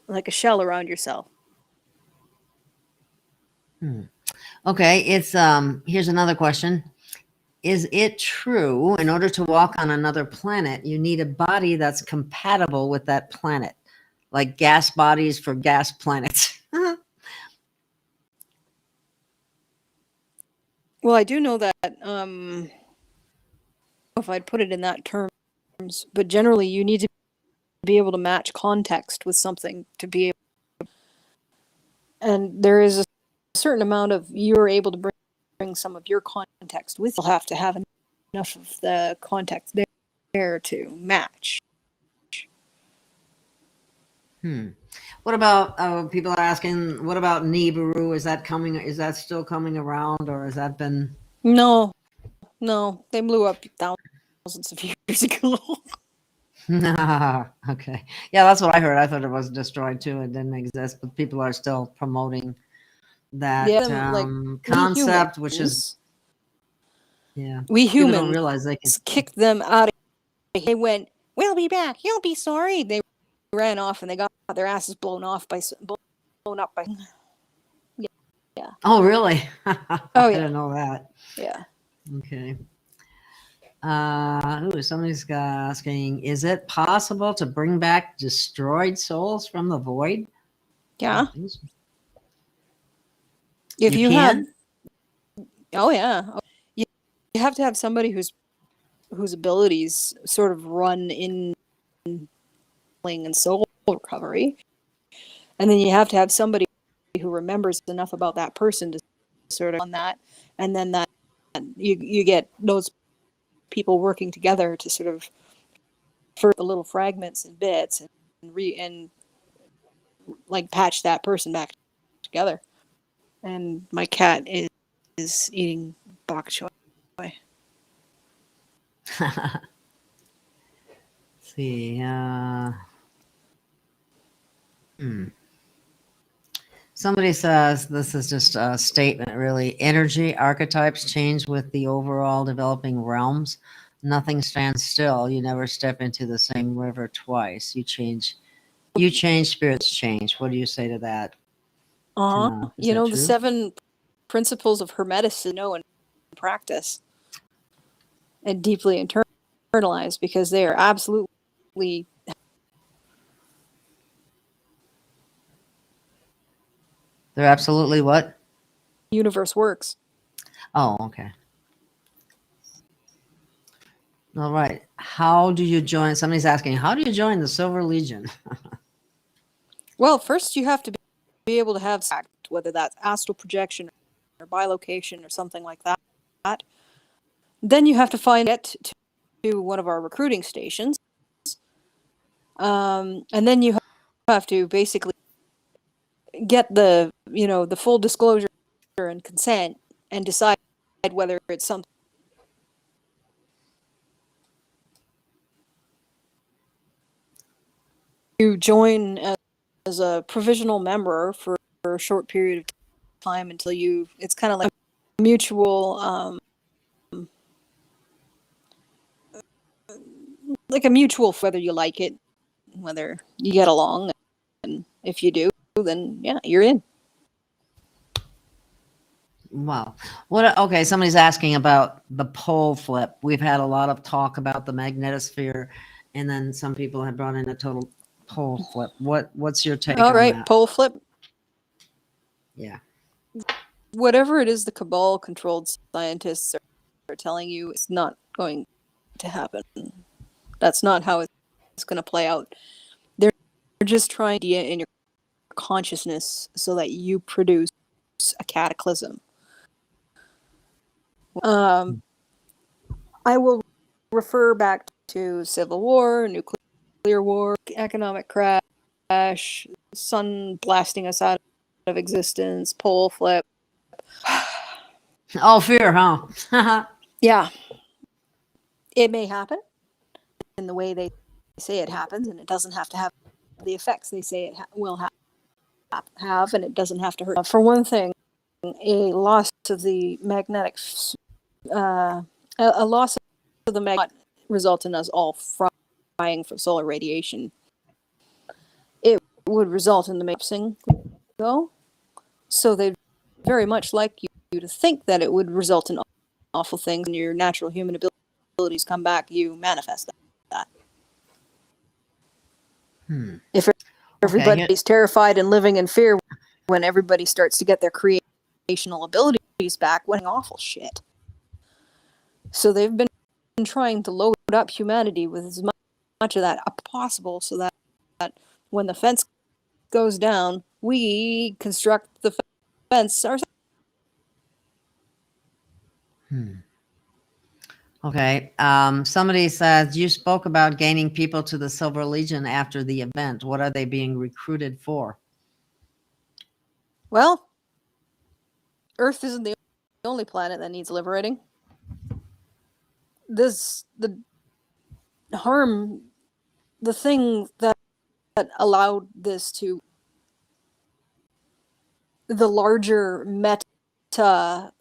[SPEAKER 3] like a shell around yourself.
[SPEAKER 1] Okay, it's here's another question. Is it true in order to walk on another planet, you need a body that's compatible with that planet? Like gas bodies for gas planets.
[SPEAKER 3] Well, I do know that if I'd put it in that terms, but generally you need to be able to match context with something to be able, and there is a certain amount of you're able to bring some of your context with. You'll have to have enough of the context there to match.
[SPEAKER 1] What about people are asking? What about Nibiru? Is that coming? Is that still coming around, or has that been?
[SPEAKER 3] No, they blew up thousands of years ago.
[SPEAKER 1] Okay, yeah, that's what I heard. I thought it was destroyed too. It didn't exist, but people are still promoting that concept, which is
[SPEAKER 3] we humans
[SPEAKER 1] don't realize they can
[SPEAKER 3] kicked them out. They went, "We'll be back. You'll be sorry." They ran off and they got their asses blown up by. Yeah.
[SPEAKER 1] Oh, really?
[SPEAKER 3] Oh, yeah.
[SPEAKER 1] I didn't know that.
[SPEAKER 3] Yeah.
[SPEAKER 1] Okay. Somebody's asking, is it possible to bring back destroyed souls from the void?
[SPEAKER 3] Yeah. If you
[SPEAKER 1] can?
[SPEAKER 3] Oh yeah. You have to have somebody whose abilities sort of run in and soul recovery. And then you have to have somebody who remembers enough about that person to sort of on that. And then that you get those people working together to sort of for the little fragments and bits and like patch that person back together. And my cat is eating bok choy.
[SPEAKER 1] See, somebody says, this is just a statement really, energy archetypes change with the overall developing realms. Nothing stands still. You never step into the same river twice. You change, spirits change. What do you say to that?
[SPEAKER 3] You know, the 7 principles of Hermeticism, know and practice and deeply internalize, because they are absolutely
[SPEAKER 1] what?
[SPEAKER 3] Universe works.
[SPEAKER 1] Oh, okay. All right. How do you join? Somebody's asking, how do you join the Silver Legion?
[SPEAKER 3] Well, first you have to be able to have, whether that's astral projection or bilocation or something like that. Then you have to get to one of our recruiting stations. And then you have to basically get the full disclosure and consent and decide whether it's something you join as a provisional member for a short period of time until it's kind of like a mutual whether you like it, whether you get along, and if you do, then yeah, you're in.
[SPEAKER 1] Wow. Okay, somebody's asking about the pole flip. We've had a lot of talk about the magnetosphere, and then some people have brought in a total pole flip. What's your take on that?
[SPEAKER 3] Pole flip.
[SPEAKER 1] Yeah.
[SPEAKER 3] Whatever it is the cabal controlled scientists are telling you, it's not going to happen. That's not how it's going to play out. They're just trying to get in your consciousness so that you produce a cataclysm. I will refer back to Civil War, nuclear war, economic crash, sun blasting us out of existence, pole flip.
[SPEAKER 1] Oh, fear, huh?
[SPEAKER 3] Yeah. It may happen in the way they say it happens, and it doesn't have to have the effects they say it will have, and it doesn't have to hurt. For one thing, a loss of the magnetic, a loss of the magnet result in us all frying from solar radiation. It would result in the mixing go. So they'd very much like you to think that it would result in awful things, and your natural human abilities come back, you manifest that. If everybody's terrified and living in fear, when everybody starts to get their creational abilities back, when awful shit. So they've been trying to load up humanity with as much of that possible, so that when the fence goes down, we construct the fence ourselves.
[SPEAKER 1] Okay. Somebody says you spoke about gaining people to the Silver Legion after the event. What are they being recruited for?
[SPEAKER 3] Well, Earth isn't the only planet that needs liberating. The thing that allowed this to the larger meta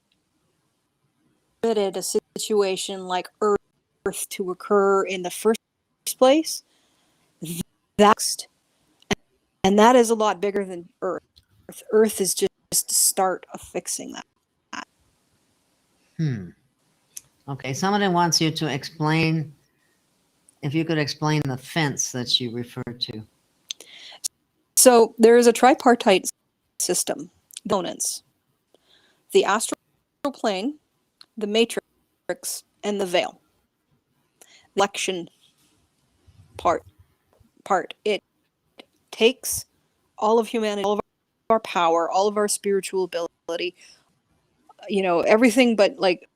[SPEAKER 3] permitted a situation like Earth to occur in the first place. And that is a lot bigger than Earth. Earth is just the start of fixing that.
[SPEAKER 1] Okay, somebody wants you to explain, if you could explain the fence that you referred to.
[SPEAKER 3] So there is a tripartite system, components: the astral plane, the matrix, and the veil. The election part. It takes all of humanity, all of our power, all of our spiritual ability, everything but like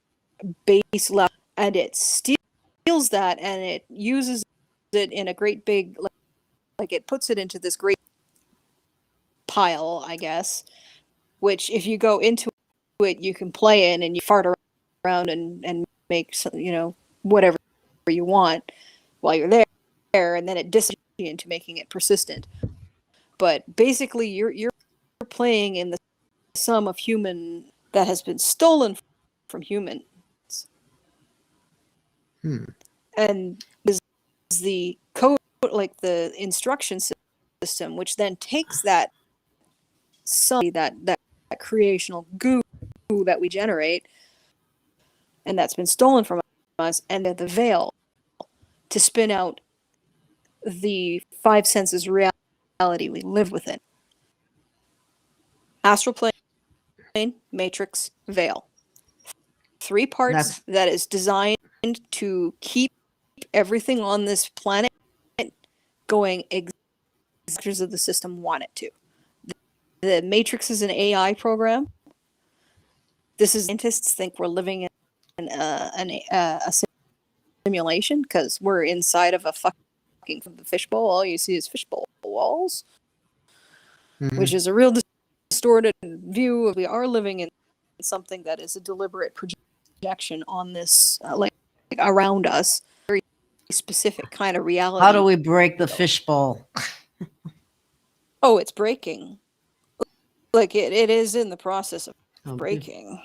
[SPEAKER 3] base level, and it steals that and it uses it in a great big, like it puts it into this great pile, I guess, which if you go into it, you can play in and you fart around and make whatever you want while you're there, and then it disappears into making it persistent. But basically, you're playing in the sum of human that has been stolen from humans, and is the code, like the instruction system, which then takes that that creational goo that we generate, and that's been stolen from us, and the veil to spin out the five senses reality we live within. Astral plane, matrix, veil. 3 parts that is designed to keep everything on this planet going exactly as the system want it to. The matrix is an AI program. This is scientists think we're living a simulation because we're inside of a fucking fishbowl. All you see is fishbowl walls, which is a real distorted view of we are living in something that is a deliberate projection on this, like around us, very specific kind of reality.
[SPEAKER 1] How do we break the fishbowl?
[SPEAKER 3] Oh, it's breaking. Like it is in the process of breaking.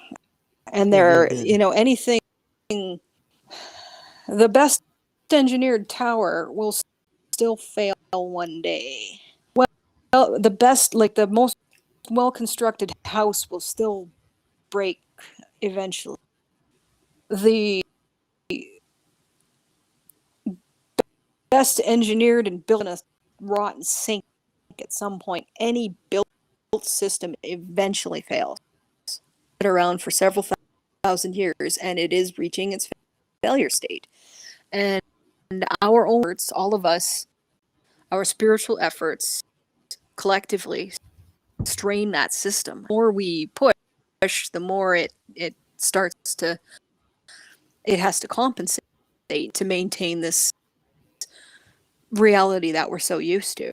[SPEAKER 3] And there, anything, the best engineered tower will still fail one day. Well, the best, like the most well-constructed house will still break eventually. The best engineered and built in a rotten sink at some point. Any built system eventually fails. It's been around for several thousand years, and it is reaching its failure state. And our own efforts, all of us, our spiritual efforts, collectively strain that system. The more we push, the more it starts to, it has to compensate to maintain this reality that we're so used to.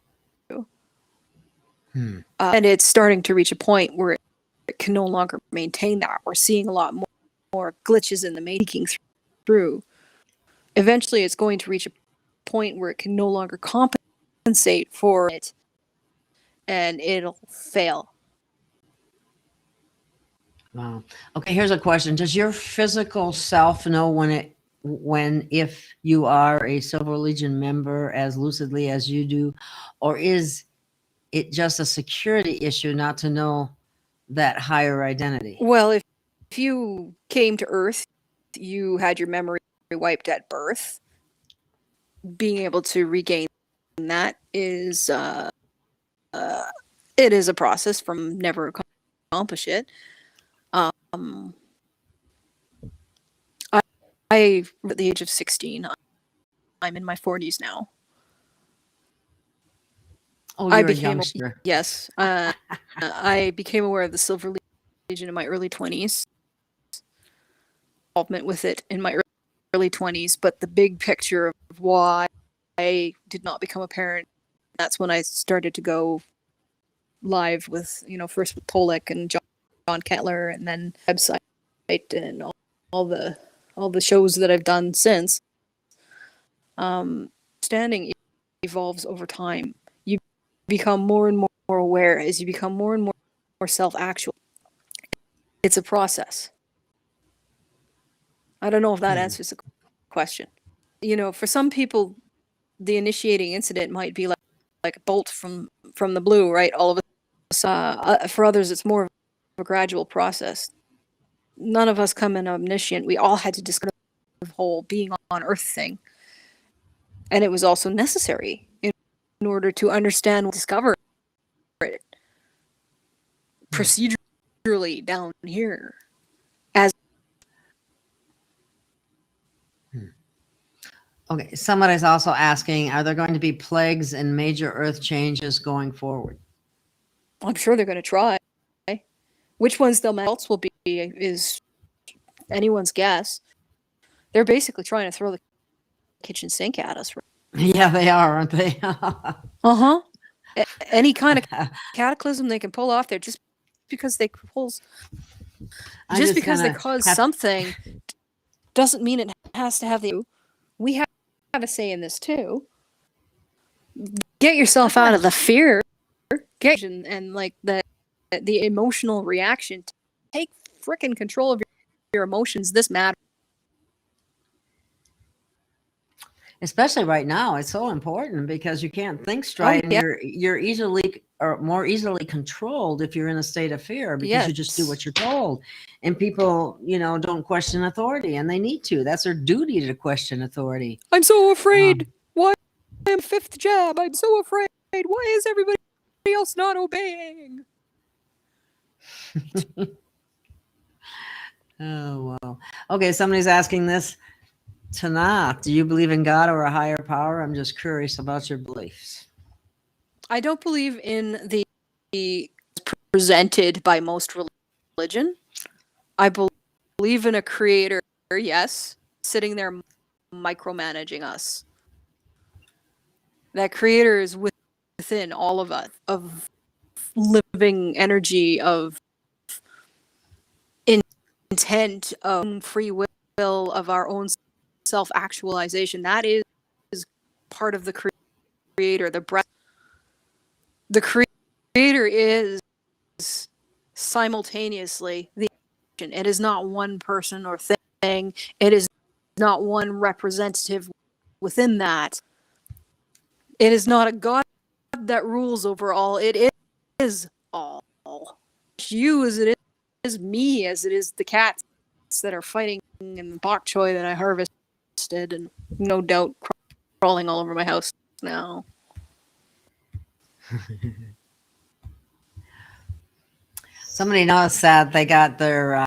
[SPEAKER 3] And it's starting to reach a point where it can no longer maintain that. We're seeing a lot more glitches in the making through. Eventually, it's going to reach a point where it can no longer compensate for it, and it'll fail.
[SPEAKER 1] Wow. Okay, here's a question. Does your physical self know if you are a Silver Legion member as lucidly as you do, or is it just a security issue not to know that higher identity?
[SPEAKER 3] Well, if you came to Earth, you had your memory wiped at birth. Being able to regain that is it is a process from never accomplish it. I at the age of 16, I'm in my 40s now.
[SPEAKER 1] Oh, you're a youngster.
[SPEAKER 3] Yes. I became aware of the Silver Legion in my early 20s. Involvement with it in my early 20s, but the big picture of why I did not become apparent, that's when I started to go live with, first with Polek and John Kettler, and then website and all the shows that I've done since. Understanding evolves over time. You become more and more aware as you become more and more self-actual. It's a process. I don't know if that answers the question. For some people, the initiating incident might be like a bolt from the blue, right? All of us. For others, it's more of a gradual process. None of us come in omniscient. We all had to discover the whole being on Earth thing. And it was also necessary in order to understand and discover it procedurally down here.
[SPEAKER 1] Okay, somebody's also asking, are there going to be plagues and major Earth changes going forward?
[SPEAKER 3] I'm sure they're going to try. Which ones they'll will be is anyone's guess. They're basically trying to throw the kitchen sink at us.
[SPEAKER 1] Yeah, they are, aren't they?
[SPEAKER 3] Uh-huh. Any kind of cataclysm they can pull off there, just because they cause something doesn't mean it has to have the. We have a say in this too. Get yourself out of the fear, and like the emotional reaction. Take frickin' control of your emotions. This matters.
[SPEAKER 1] Especially right now, it's so important because you can't think straight, and you're easily or more easily controlled if you're in a state of fear because you just do what you're told. And people, don't question authority, and they need to. That's their duty to question authority.
[SPEAKER 3] I'm so afraid. Why? I'm fifth jab. I'm so afraid. Why is everybody else not obeying?
[SPEAKER 1] Oh, wow. Okay, somebody's asking this. Tanaath, do you believe in God or a higher power? I'm just curious about your beliefs.
[SPEAKER 3] I don't believe in the presented by most religion. I believe in a creator yes, sitting there micromanaging us. That creator is within all of us, of living energy, of intent, of free will, of our own self-actualization. That is part of the creator, the breath. The creator is simultaneously the action. It is not one person or thing. It is not one representative within that. It is not a God that rules over all. It is all. You as it is me, as it is the cats that are fighting in the bok choy that I harvested and no doubt crawling all over my house now.
[SPEAKER 1] Somebody noticed that they got their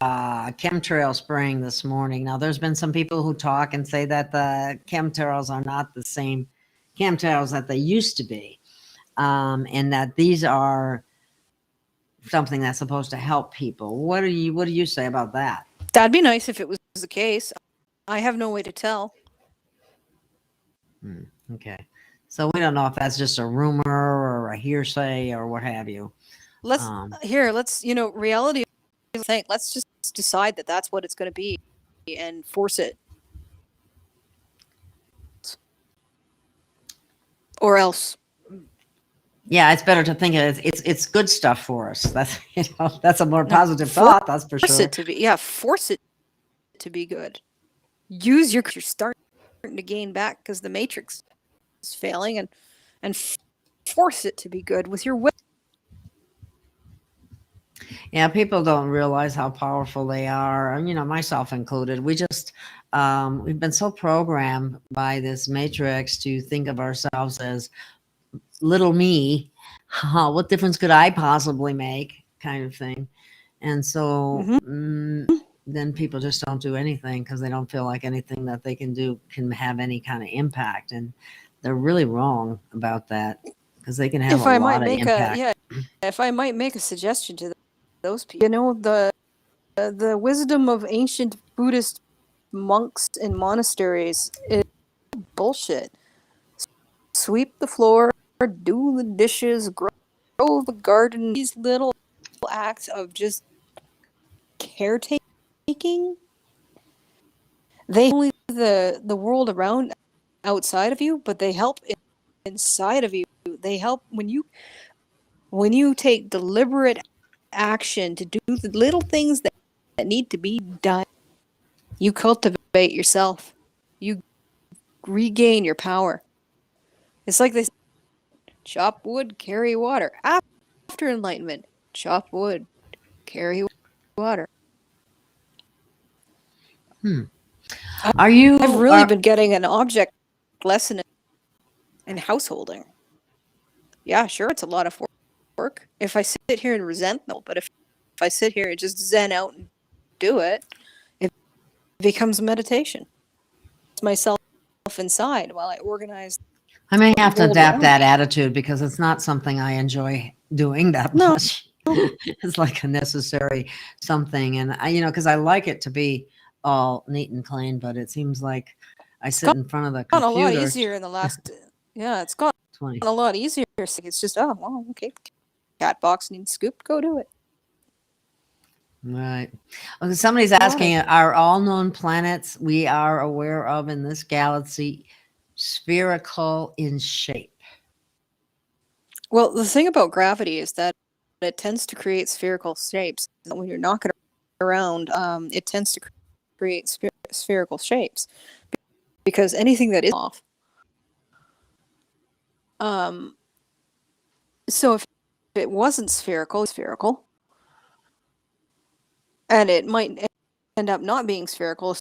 [SPEAKER 1] chemtrail spraying this morning. Now, there's been some people who talk and say that the chemtrails are not the same chemtrails that they used to be, and that these are something that's supposed to help people. What do you say about that?
[SPEAKER 3] That'd be nice if it was the case. I have no way to tell.
[SPEAKER 1] Okay. So we don't know if that's just a rumor or a hearsay or what have you.
[SPEAKER 3] Let's reality is thing. Let's just decide that that's what it's going to be and force it. Or else.
[SPEAKER 1] Yeah, it's better to think it's good stuff for us. That's that's a more positive thought. That's for sure.
[SPEAKER 3] Force it to be good. You're starting to gain back because the matrix is failing, and force it to be good with your will.
[SPEAKER 1] Yeah, people don't realize how powerful they are, and myself included. We just we've been so programmed by this matrix to think of ourselves as little me. What difference could I possibly make, kind of thing. And so then people just don't do anything because they don't feel like anything that they can do can have any kind of impact, and they're really wrong about that because they can have a lot of impact.
[SPEAKER 3] If I might make a suggestion to those people, the wisdom of ancient Buddhist monks and monasteries is bullshit. Sweep the floor, do the dishes, grow the garden. These little acts of just caretaking. They only the world around outside of you, but they help inside of you. They help when you take deliberate action to do the little things that need to be done. You cultivate yourself. You regain your power. It's like they say, chop wood, carry water. After enlightenment, chop wood, carry water. I've really been getting an object lesson in householding. Yeah, sure, it's a lot of work. If I sit here and resent them, but if I sit here and just zen out and do it, it becomes meditation. It's myself inside while I organize.
[SPEAKER 1] I may have to adapt that attitude because it's not something I enjoy doing that much. It's like a necessary something, and because I like it to be all neat and clean, but it seems like I sit in front of the computer.
[SPEAKER 3] It's gotten a lot easier in the last. It's gotten a lot easier. It's just okay. Cat box needs scooped. Go do it.
[SPEAKER 1] Right. Okay, somebody's asking, are all known planets we are aware of in this galaxy spherical in shape?
[SPEAKER 3] Well, the thing about gravity is that it tends to create spherical shapes. When you're knocking around, it tends to create spherical shapes because anything that is off. So if it wasn't spherical, and it might end up not being spherical,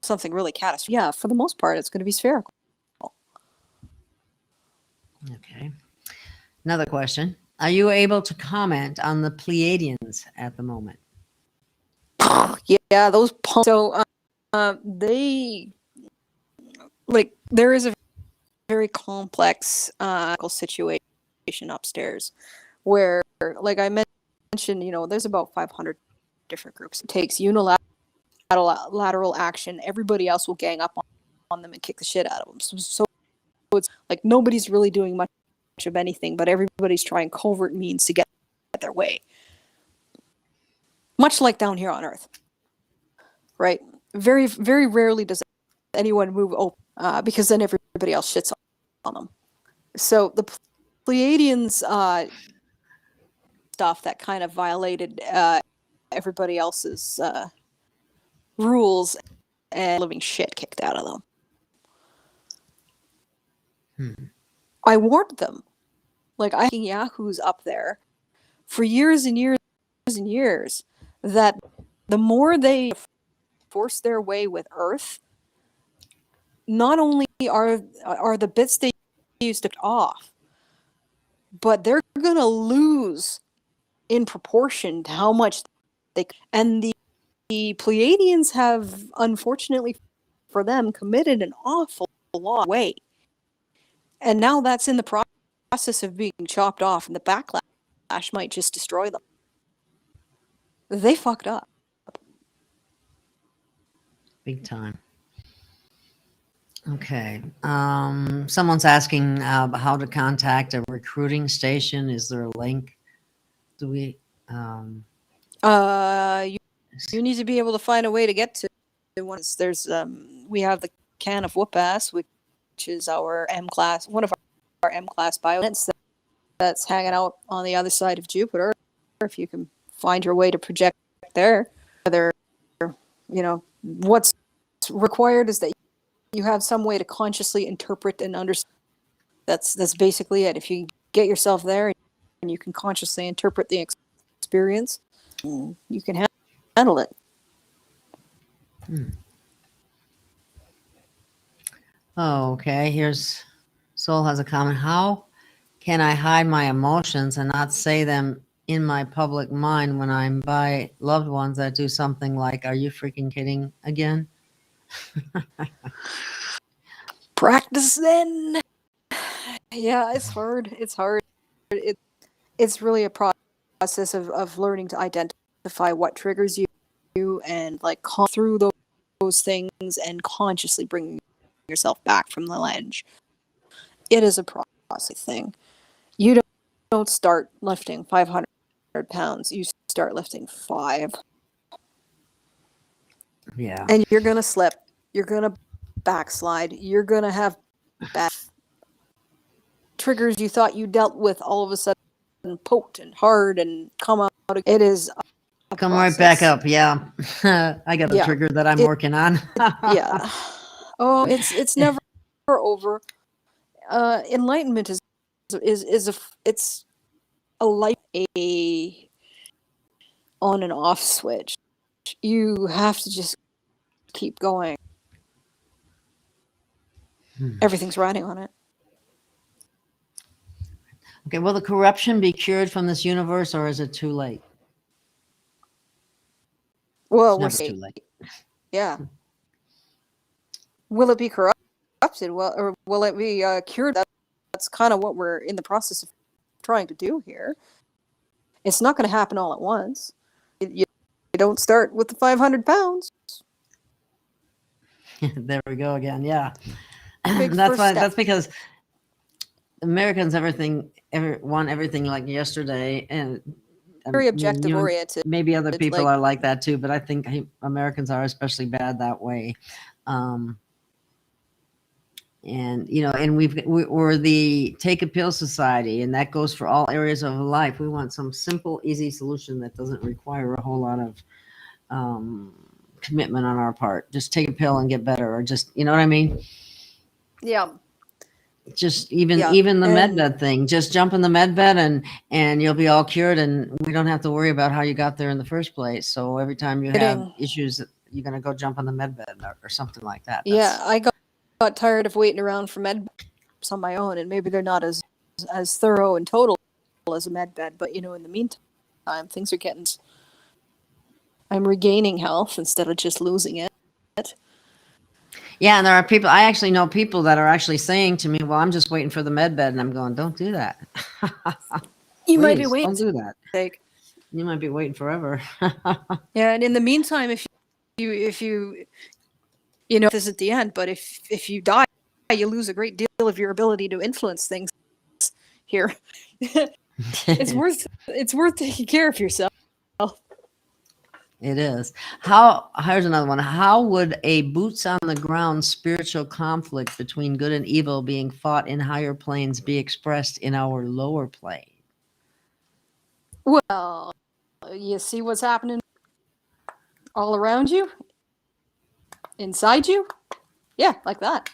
[SPEAKER 3] something really catastrophic. Yeah, for the most part, it's going to be spherical.
[SPEAKER 1] Okay. Another question. Are you able to comment on the Pleiadians at the moment?
[SPEAKER 3] Yeah, those pumps. So they, there is a very complex situation upstairs where, like I mentioned, there's about 500 different groups. It takes unilateral unilateral action, everybody else will gang up on them and kick the shit out of them. So it's like nobody's really doing much of anything, but everybody's trying covert means to get their way. Much like down here on Earth, right? Very, very rarely does anyone move open because then everybody else shits on them. So the Pleiadians stuff that kind of violated everybody else's rules and living shit kicked out of them. I warned them. Like, I think Yahoos up there for years and years and years that the more they force their way with Earth, not only are the bits they used to off, but they're gonna lose in proportion to how much they. And the Pleiadians have, unfortunately for them, committed an awful lot of way, and now that's in the process of being chopped off, and the backlash might just destroy them. They fucked up.
[SPEAKER 1] Big time. Okay. Someone's asking how to contact a recruiting station. Is there a link? Do we?
[SPEAKER 3] You need to be able to find a way to get to one. There's we have the can of whoop ass, which is our M class, one of our M class biounits that's hanging out on the other side of Jupiter. If you can find your way to project there, whether what's required is that you have some way to consciously interpret and understand. That's basically it. If you get yourself there and you can consciously interpret the experience, you can handle it.
[SPEAKER 1] Oh, okay. Here's Soul has a comment. How can I hide my emotions and not say them in my public mind when I'm by loved ones that do something like, "Are you freaking kidding again?"
[SPEAKER 3] Practice then. Yeah, it's hard. It's hard. It's really a process of learning to identify what triggers you and like through those things and consciously bringing yourself back from the ledge. It is a process thing. You don't start lifting 500 pounds. You start lifting 5.
[SPEAKER 1] Yeah.
[SPEAKER 3] And you're going to slip. You're going to backslide. You're going to have bad triggers you thought you dealt with all of a sudden poked and hard and come out. It is a
[SPEAKER 1] Come
[SPEAKER 3] process.
[SPEAKER 1] right back up. Yeah. I got a trigger that I'm working on.
[SPEAKER 3] Yeah. Oh, it's never over. Enlightenment is it's a life on and off switch. You have to just keep going. Everything's riding on it.
[SPEAKER 1] Okay, will the corruption be cured from this universe, or is it too late?
[SPEAKER 3] Well,
[SPEAKER 1] It's never too late.
[SPEAKER 3] Yeah. Will it be corrupted? Well, or will it be cured? That's kind of what we're in the process of trying to do here. It's not going to happen all at once. You don't start with the 500 pounds.
[SPEAKER 1] There we go again. Yeah.
[SPEAKER 3] Big
[SPEAKER 1] That's
[SPEAKER 3] first
[SPEAKER 1] why.
[SPEAKER 3] step.
[SPEAKER 1] That's because Americans want everything like yesterday, and
[SPEAKER 3] Very objective oriented.
[SPEAKER 1] Maybe other people
[SPEAKER 3] like-
[SPEAKER 1] are like that too, but I think Americans are especially bad that way. And we're the take a pill society, and that goes for all areas of life. We want some simple, easy solution that doesn't require a whole lot of commitment on our part. Just take a pill and get better, or just, you know what I mean?
[SPEAKER 3] Yeah.
[SPEAKER 1] Just even the med bed thing. Just jump in the med bed and you'll be all cured, and we don't have to worry about how you got there in the first place. So every time you have issues, you're gonna go jump on the med bed or something like that.
[SPEAKER 3] I got tired of waiting around for med beds on my own, and maybe they're not as thorough and total as a med bed, but in the meantime, things are getting. I'm regaining health instead of just losing it.
[SPEAKER 1] Yeah, and there are people. I actually know people that are actually saying to me, "Well, I'm just waiting for the med bed," and I'm going, "Don't do that.
[SPEAKER 3] You might be
[SPEAKER 1] Please,
[SPEAKER 3] waiting.
[SPEAKER 1] Don't do that. You might be waiting forever."
[SPEAKER 3] Yeah, and in the meantime, if you know this at the end, but if you die, you lose a great deal of your ability to influence things here. it's worth taking care of yourself.
[SPEAKER 1] It is. Here's another one. How would a boots on the ground spiritual conflict between good and evil being fought in higher planes be expressed in our lower plane?
[SPEAKER 3] Well, you see what's happening all around you, inside you. Yeah, like that.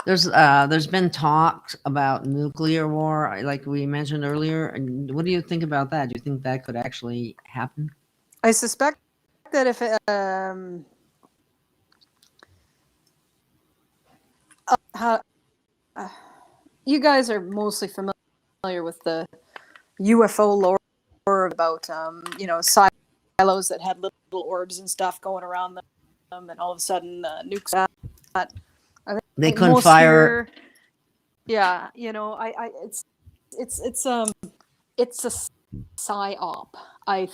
[SPEAKER 1] There's been talks about nuclear war, like we mentioned earlier. And what do you think about that? Do you think that could actually happen?
[SPEAKER 3] I suspect that if you guys are mostly familiar with the UFO lore about silos that had little orbs and stuff going around them, and all of a sudden nukes that.
[SPEAKER 1] They couldn't fire.
[SPEAKER 3] Yeah, it's a psyop. I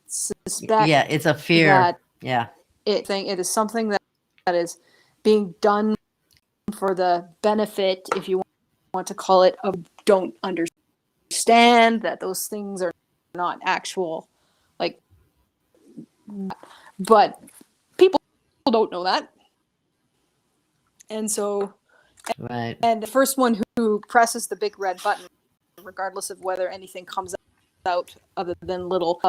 [SPEAKER 3] suspect.
[SPEAKER 1] Yeah, it's a fear.
[SPEAKER 3] That
[SPEAKER 1] yeah,
[SPEAKER 3] it is something that is being done for the benefit, if you want to call it, of don't understand that those things are not actual, but people don't know that. And so,
[SPEAKER 1] right.
[SPEAKER 3] And the first one who presses the big red button, regardless of whether anything comes out other than little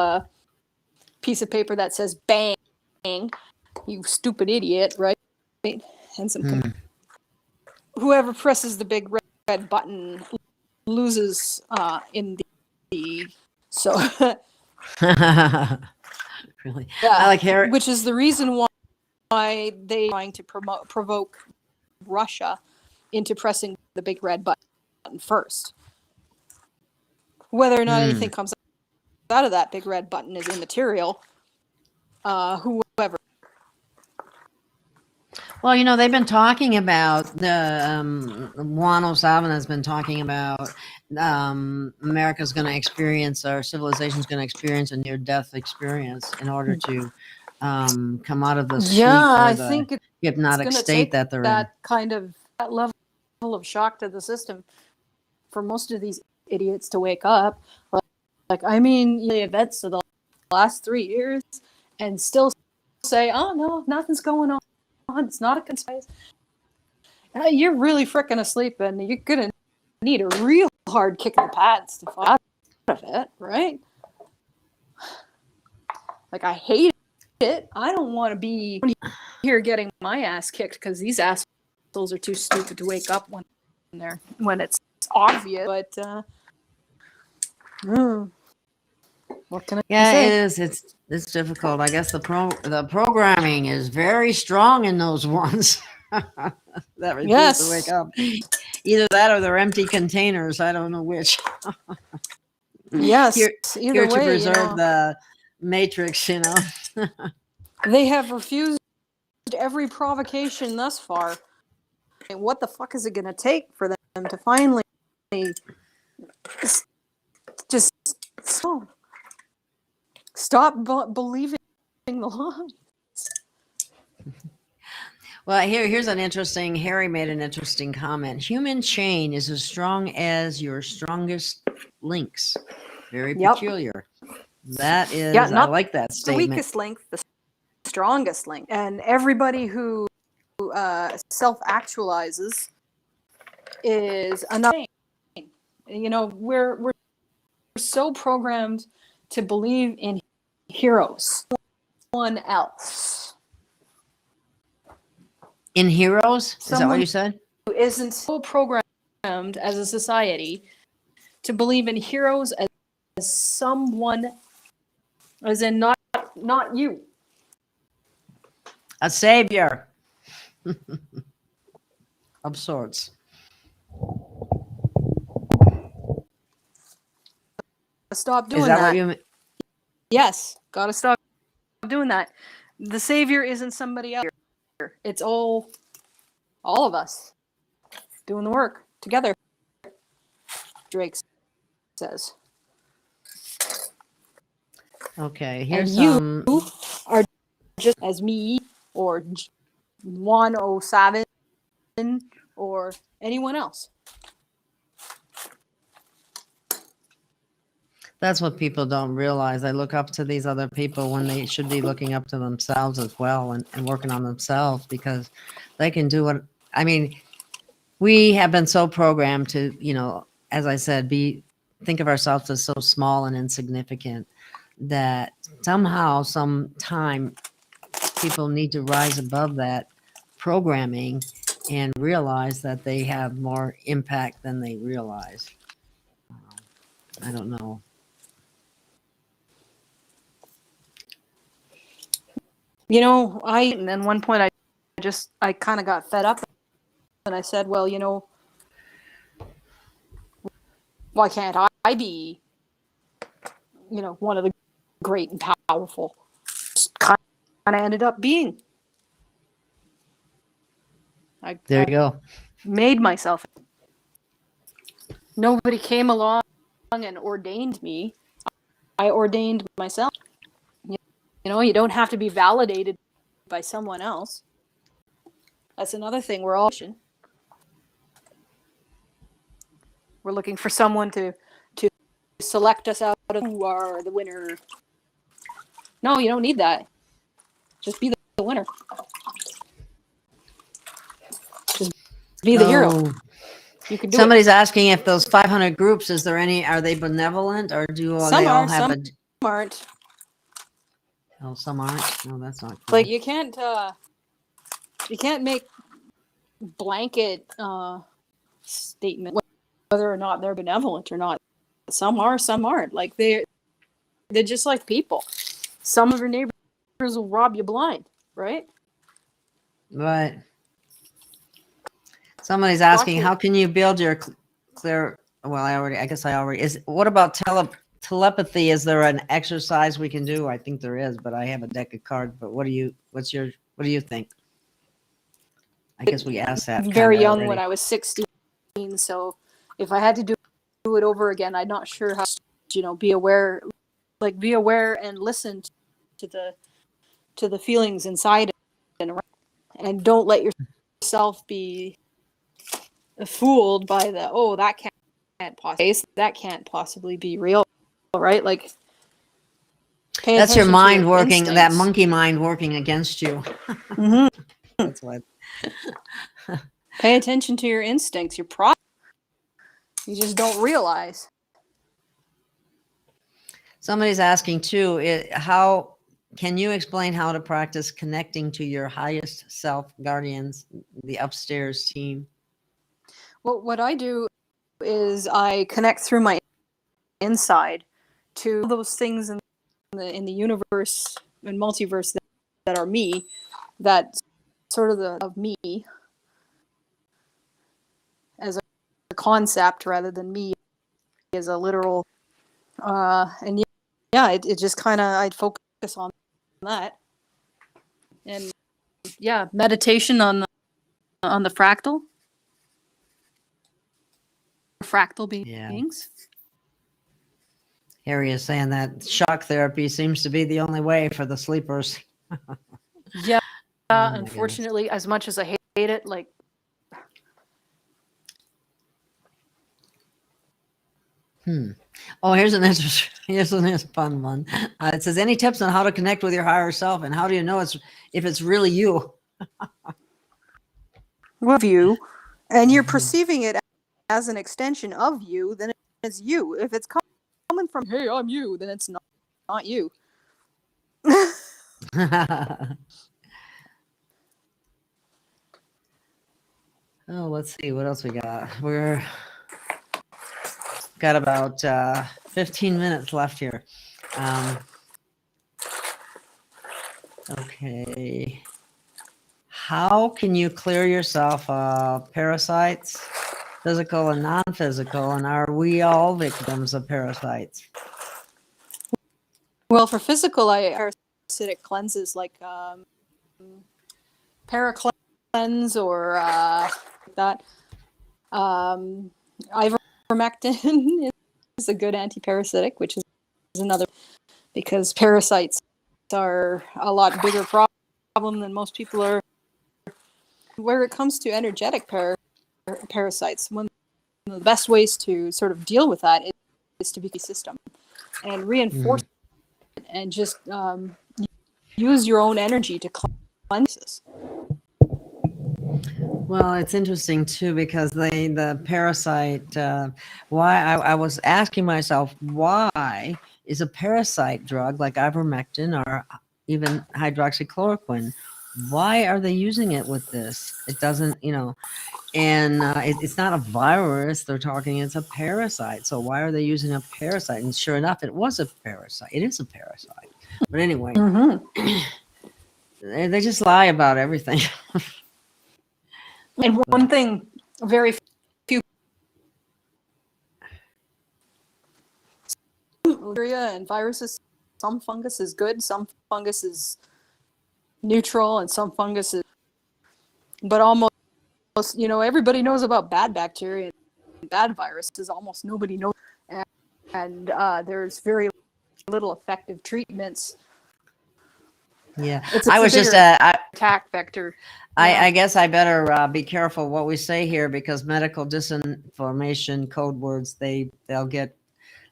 [SPEAKER 3] piece of paper that says "bang," you stupid idiot, right? And whoever presses the big red button loses in the so.
[SPEAKER 1] Really,
[SPEAKER 3] yeah,
[SPEAKER 1] I like Harry,
[SPEAKER 3] which is the reason why they are trying to provoke Russia into pressing the big red button first. Whether or not anything comes out of that big red button is immaterial. Whoever.
[SPEAKER 1] Well, they've been talking about the Juan O'Sullivan has been talking about America's going to experience, our civilization's going to experience a near-death experience in order to come out of the sleep or the hypnotic state that they're in.
[SPEAKER 3] That level of shock to the system for most of these idiots to wake up. The events of the last 3 years and still say, "Oh no, nothing's going on. It's not a conspiracy." You're really freaking asleep, and you're gonna need a real hard kick in the pads to fall out of it, right? I hate it. I don't want to be here getting my ass kicked because these assholes are too stupid to wake up when it's obvious. But what can I say?
[SPEAKER 1] Yeah, it is. It's difficult. I guess the programming is very strong in those ones that refuse to wake up. Either that or they're empty containers. I don't know which.
[SPEAKER 3] Yes,
[SPEAKER 1] here
[SPEAKER 3] either
[SPEAKER 1] to
[SPEAKER 3] way,
[SPEAKER 1] preserve the matrix.
[SPEAKER 3] They have refused every provocation thus far. And what the fuck is it going to take for them to finally just stop believing the lies?
[SPEAKER 1] Well, here's an interesting. Harry made an interesting comment. Human chain is as strong as your strongest links. Very peculiar. That is. I like that statement.
[SPEAKER 3] The weakest link, the strongest link, and everybody who self-actualizes is another. We're so programmed to believe in heroes. Someone else.
[SPEAKER 1] In heroes? Is that what you said?
[SPEAKER 3] Who isn't so programmed as a society to believe in heroes as someone, as in not you.
[SPEAKER 1] A savior of sorts.
[SPEAKER 3] Stop doing
[SPEAKER 1] that. Is that what you mean?
[SPEAKER 3] Yes, gotta stop doing that. The savior isn't somebody else. It's all of us doing the work together, Drake says.
[SPEAKER 1] Okay,
[SPEAKER 3] And
[SPEAKER 1] here's
[SPEAKER 3] you
[SPEAKER 1] some.
[SPEAKER 3] are just as me or 107 or anyone else.
[SPEAKER 1] That's what people don't realize. They look up to these other people when they should be looking up to themselves as well, and working on themselves, because they can do what, I mean, we have been so programmed to, as I said, think of ourselves as so small and insignificant, that somehow, sometime, people need to rise above that programming and realize that they have more impact than they realize. I don't know.
[SPEAKER 3] And then one point I kind of got fed up, and I said, well, why can't I be, one of the great and powerful? Just kind of ended up being.
[SPEAKER 1] There you go.
[SPEAKER 3] Made myself. Nobody came along and ordained me. I ordained myself. You don't have to be validated by someone else. That's another thing. We're looking for someone to select us out of who are the winner. No, you don't need that. Just be the winner. Just be the hero. You can do
[SPEAKER 1] Somebody's asking if those 500 groups, are they benevolent, or do
[SPEAKER 3] some
[SPEAKER 1] they all
[SPEAKER 3] are,
[SPEAKER 1] have
[SPEAKER 3] some aren't.
[SPEAKER 1] Oh, some aren't? No, that's not cool.
[SPEAKER 3] Like you can't make blanket statement whether or not they're benevolent or not. Some are, some aren't. Like they're just like people. Some of your neighbors will rob you blind, right?
[SPEAKER 1] Right. Somebody's asking, how can you build your clear? Well, I guess I already is. What about telepathy? Is there an exercise we can do? I think there is, but I have a deck of cards. But what do you think? I guess we asked that.
[SPEAKER 3] Very young already. When I was 16, so if I had to do it over again, I'm not sure how to, be aware and listen to the feelings inside and don't let yourself be fooled by that can't possibly be real, right? Like
[SPEAKER 1] that's your mind working, that monkey mind working against you.
[SPEAKER 3] Mm-hmm.
[SPEAKER 1] That's what.
[SPEAKER 3] Pay attention to your instincts, your process. You just don't realize.
[SPEAKER 1] Somebody's asking too, how can you explain how to practice connecting to your highest self guardians, the upstairs team?
[SPEAKER 3] Well, what I do is I connect through my inside to those things in the universe and multiverse that are me, that sort of me as a concept rather than me as a literal. And it just kind of, I'd focus on that. And yeah, meditation on the fractal beings.
[SPEAKER 1] Harry is saying that shock therapy seems to be the only way for the sleepers.
[SPEAKER 3] Yeah, unfortunately, goodness. As much as I hate it, like.
[SPEAKER 1] Oh, here's an fun one. It says, any tips on how to connect with your higher self, and how do you know if it's really you?
[SPEAKER 3] With you, and you're perceiving it as an extension of you, then it's you. If it's coming from, hey, I'm you, then it's not you.
[SPEAKER 1] Oh, let's see what else we got. We're got about 15 minutes left here. Okay. How can you clear yourself of parasites, physical and non-physical, and are we all victims of parasites?
[SPEAKER 3] Well, for physical, parasitic cleanses like Paracleanse or that. Ivermectin is a good antiparasitic, which is another. because parasites are a lot bigger problem than most people are. Where it comes to energetic parasites, one of the best ways to sort of deal with that is to be a system and reinforce it and just use your own energy to cleanse this.
[SPEAKER 1] Well, it's interesting too because the parasite. Why I was asking myself, why is a parasite drug like ivermectin or even hydroxychloroquine? Why are they using it with this? It doesn't, and it's not a virus they're talking. It's a parasite. So why are they using a parasite? And sure enough, it was a parasite. It is a parasite. But anyway, they just lie about everything.
[SPEAKER 3] And one thing, very few bacteria and viruses, some fungus is good, some fungus is neutral, and some fungus is, but almost, everybody knows about bad bacteria and bad viruses. Almost nobody knows, and there's very little effective treatments.
[SPEAKER 1] Yeah,
[SPEAKER 3] It's
[SPEAKER 1] I was just
[SPEAKER 3] attack vector.
[SPEAKER 1] I guess I better be careful what we say here because medical disinformation code words they'll get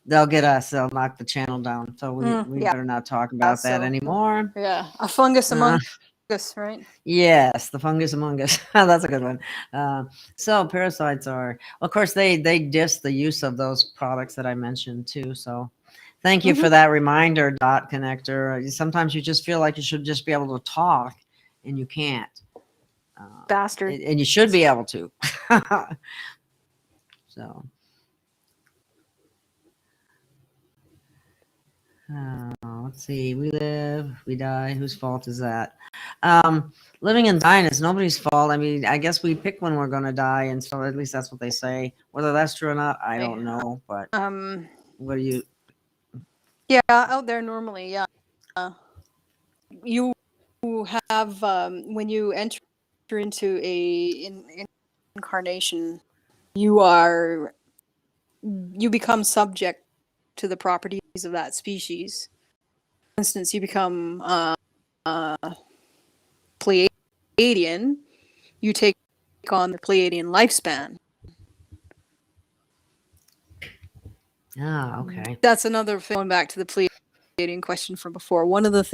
[SPEAKER 1] us. They'll knock the channel down. So we better not talk about that anymore.
[SPEAKER 3] Yeah, a fungus among us, right?
[SPEAKER 1] Yes, the fungus among us. That's a good one. So parasites are, of course, they diss the use of those products that I mentioned too. So thank you for that reminder, Dot Connector. Sometimes you just feel like you should just be able to talk, and you can't.
[SPEAKER 3] Bastard.
[SPEAKER 1] And you should be able to. So. Let's see. We live, we die. Whose fault is that? Living and dying is nobody's fault. I mean, I guess we pick when we're going to die, and so at least that's what they say. Whether that's true or not, I don't know. But what do you?
[SPEAKER 3] Yeah, out there normally, yeah. You have when you enter into a incarnation, you become subject to the properties of that species. For instance, you become Pleiadian. You take on the Pleiadian lifespan.
[SPEAKER 1] Okay.
[SPEAKER 3] That's another thing, going back to the Pleiadian question from before. One of the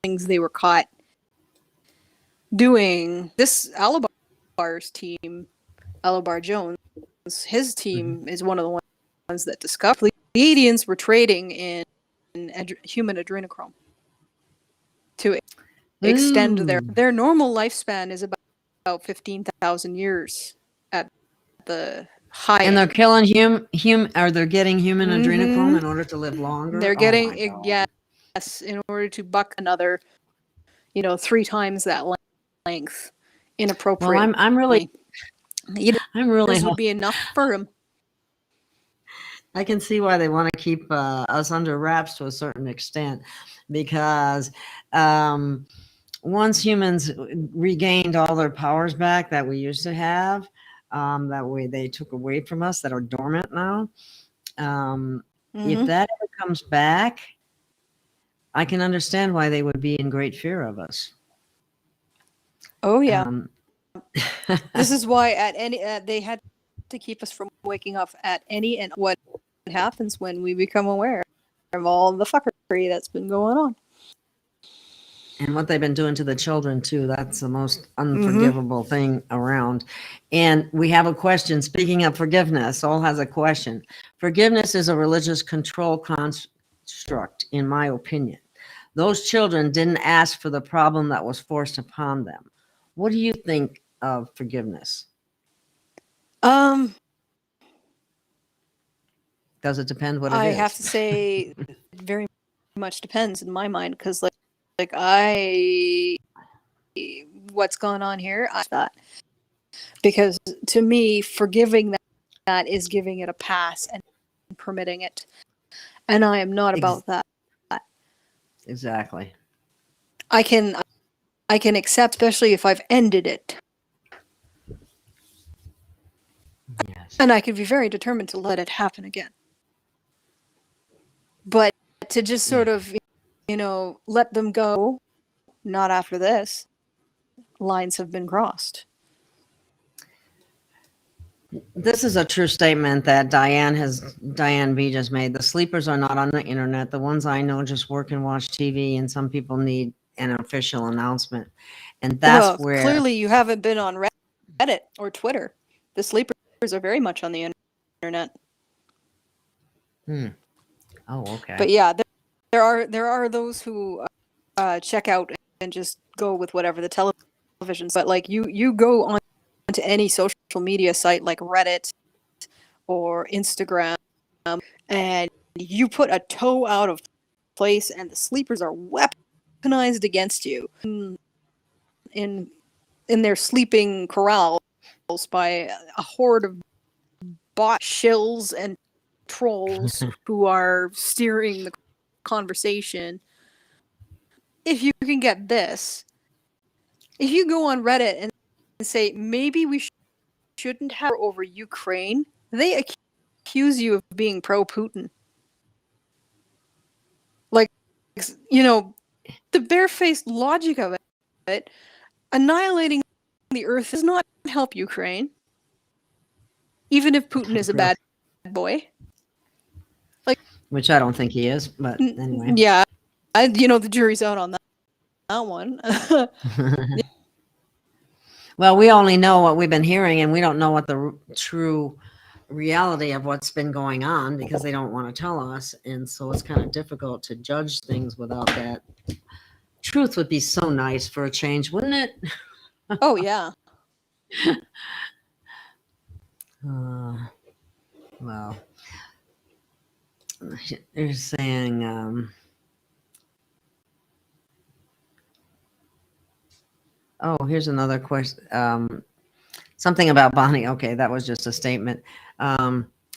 [SPEAKER 3] things they were caught doing, this Alabar's team, Alabar Jones, his team is one of the ones that discovered Pleiadians were trading in human adrenochrome to extend their normal lifespan is about 15,000 years at the high
[SPEAKER 1] and they're killing or they're getting human adrenochrome in order to live longer.
[SPEAKER 3] They're getting yes, in order to buck another 3 times that length inappropriately.
[SPEAKER 1] Well, I'm really
[SPEAKER 3] would be enough for him.
[SPEAKER 1] I can see why they want to keep us under wraps to a certain extent, because once humans regained all their powers back that we used to have, that way they took away from us that are dormant now. If that ever comes back, I can understand why they would be in great fear of us.
[SPEAKER 3] Oh yeah. This is why they had to keep us from waking up at any and what happens when we become aware of all the fuckery that's been going on.
[SPEAKER 1] And what they've been doing to the children too. That's the most unforgivable thing around. And we have a question. Speaking of forgiveness, Sol has a question. Forgiveness is a religious control construct, in my opinion. Those children didn't ask for the problem that was forced upon them. What do you think of forgiveness? Does it depend what it is?
[SPEAKER 3] I have to say it very much depends in my mind, because what's going on here, I thought, because to me, forgiving that is giving it a pass and permitting it, and I am not about that.
[SPEAKER 1] Exactly.
[SPEAKER 3] I can accept, especially if I've ended it. Yes. And I can be very determined to let it happen again. But to just sort of, let them go. Not after this. Lines have been crossed.
[SPEAKER 1] This is a true statement that Diane B just made. The sleepers are not on the internet. The ones I know just work and watch TV, and some people need an official announcement. And that's where
[SPEAKER 3] clearly you haven't been on Reddit or Twitter. The sleepers are very much on the internet.
[SPEAKER 1] Oh, okay.
[SPEAKER 3] But yeah, there are those who check out and just go with whatever the television. But like you go on to any social media site like Reddit or Instagram, and you put a toe out of place, and the sleepers are weaponized against you in their sleeping corrals by a horde of bot shills and trolls who are steering the conversation. If you can get this, if you go on Reddit and say maybe we shouldn't have over Ukraine, they accuse you of being pro-Putin. Like, the barefaced logic of it, annihilating the Earth does not help Ukraine, even if Putin is a bad boy.
[SPEAKER 1] Which I don't think he is, but anyway.
[SPEAKER 3] Yeah, the jury's out on that one.
[SPEAKER 1] Well, we only know what we've been hearing, and we don't know what the true reality of what's been going on because they don't want to tell us. And so it's kind of difficult to judge things without that. Truth would be so nice for a change, wouldn't it?
[SPEAKER 3] Oh, yeah.
[SPEAKER 1] Well, they're saying here's another question. Something about Bonnie. Okay, that was just a statement.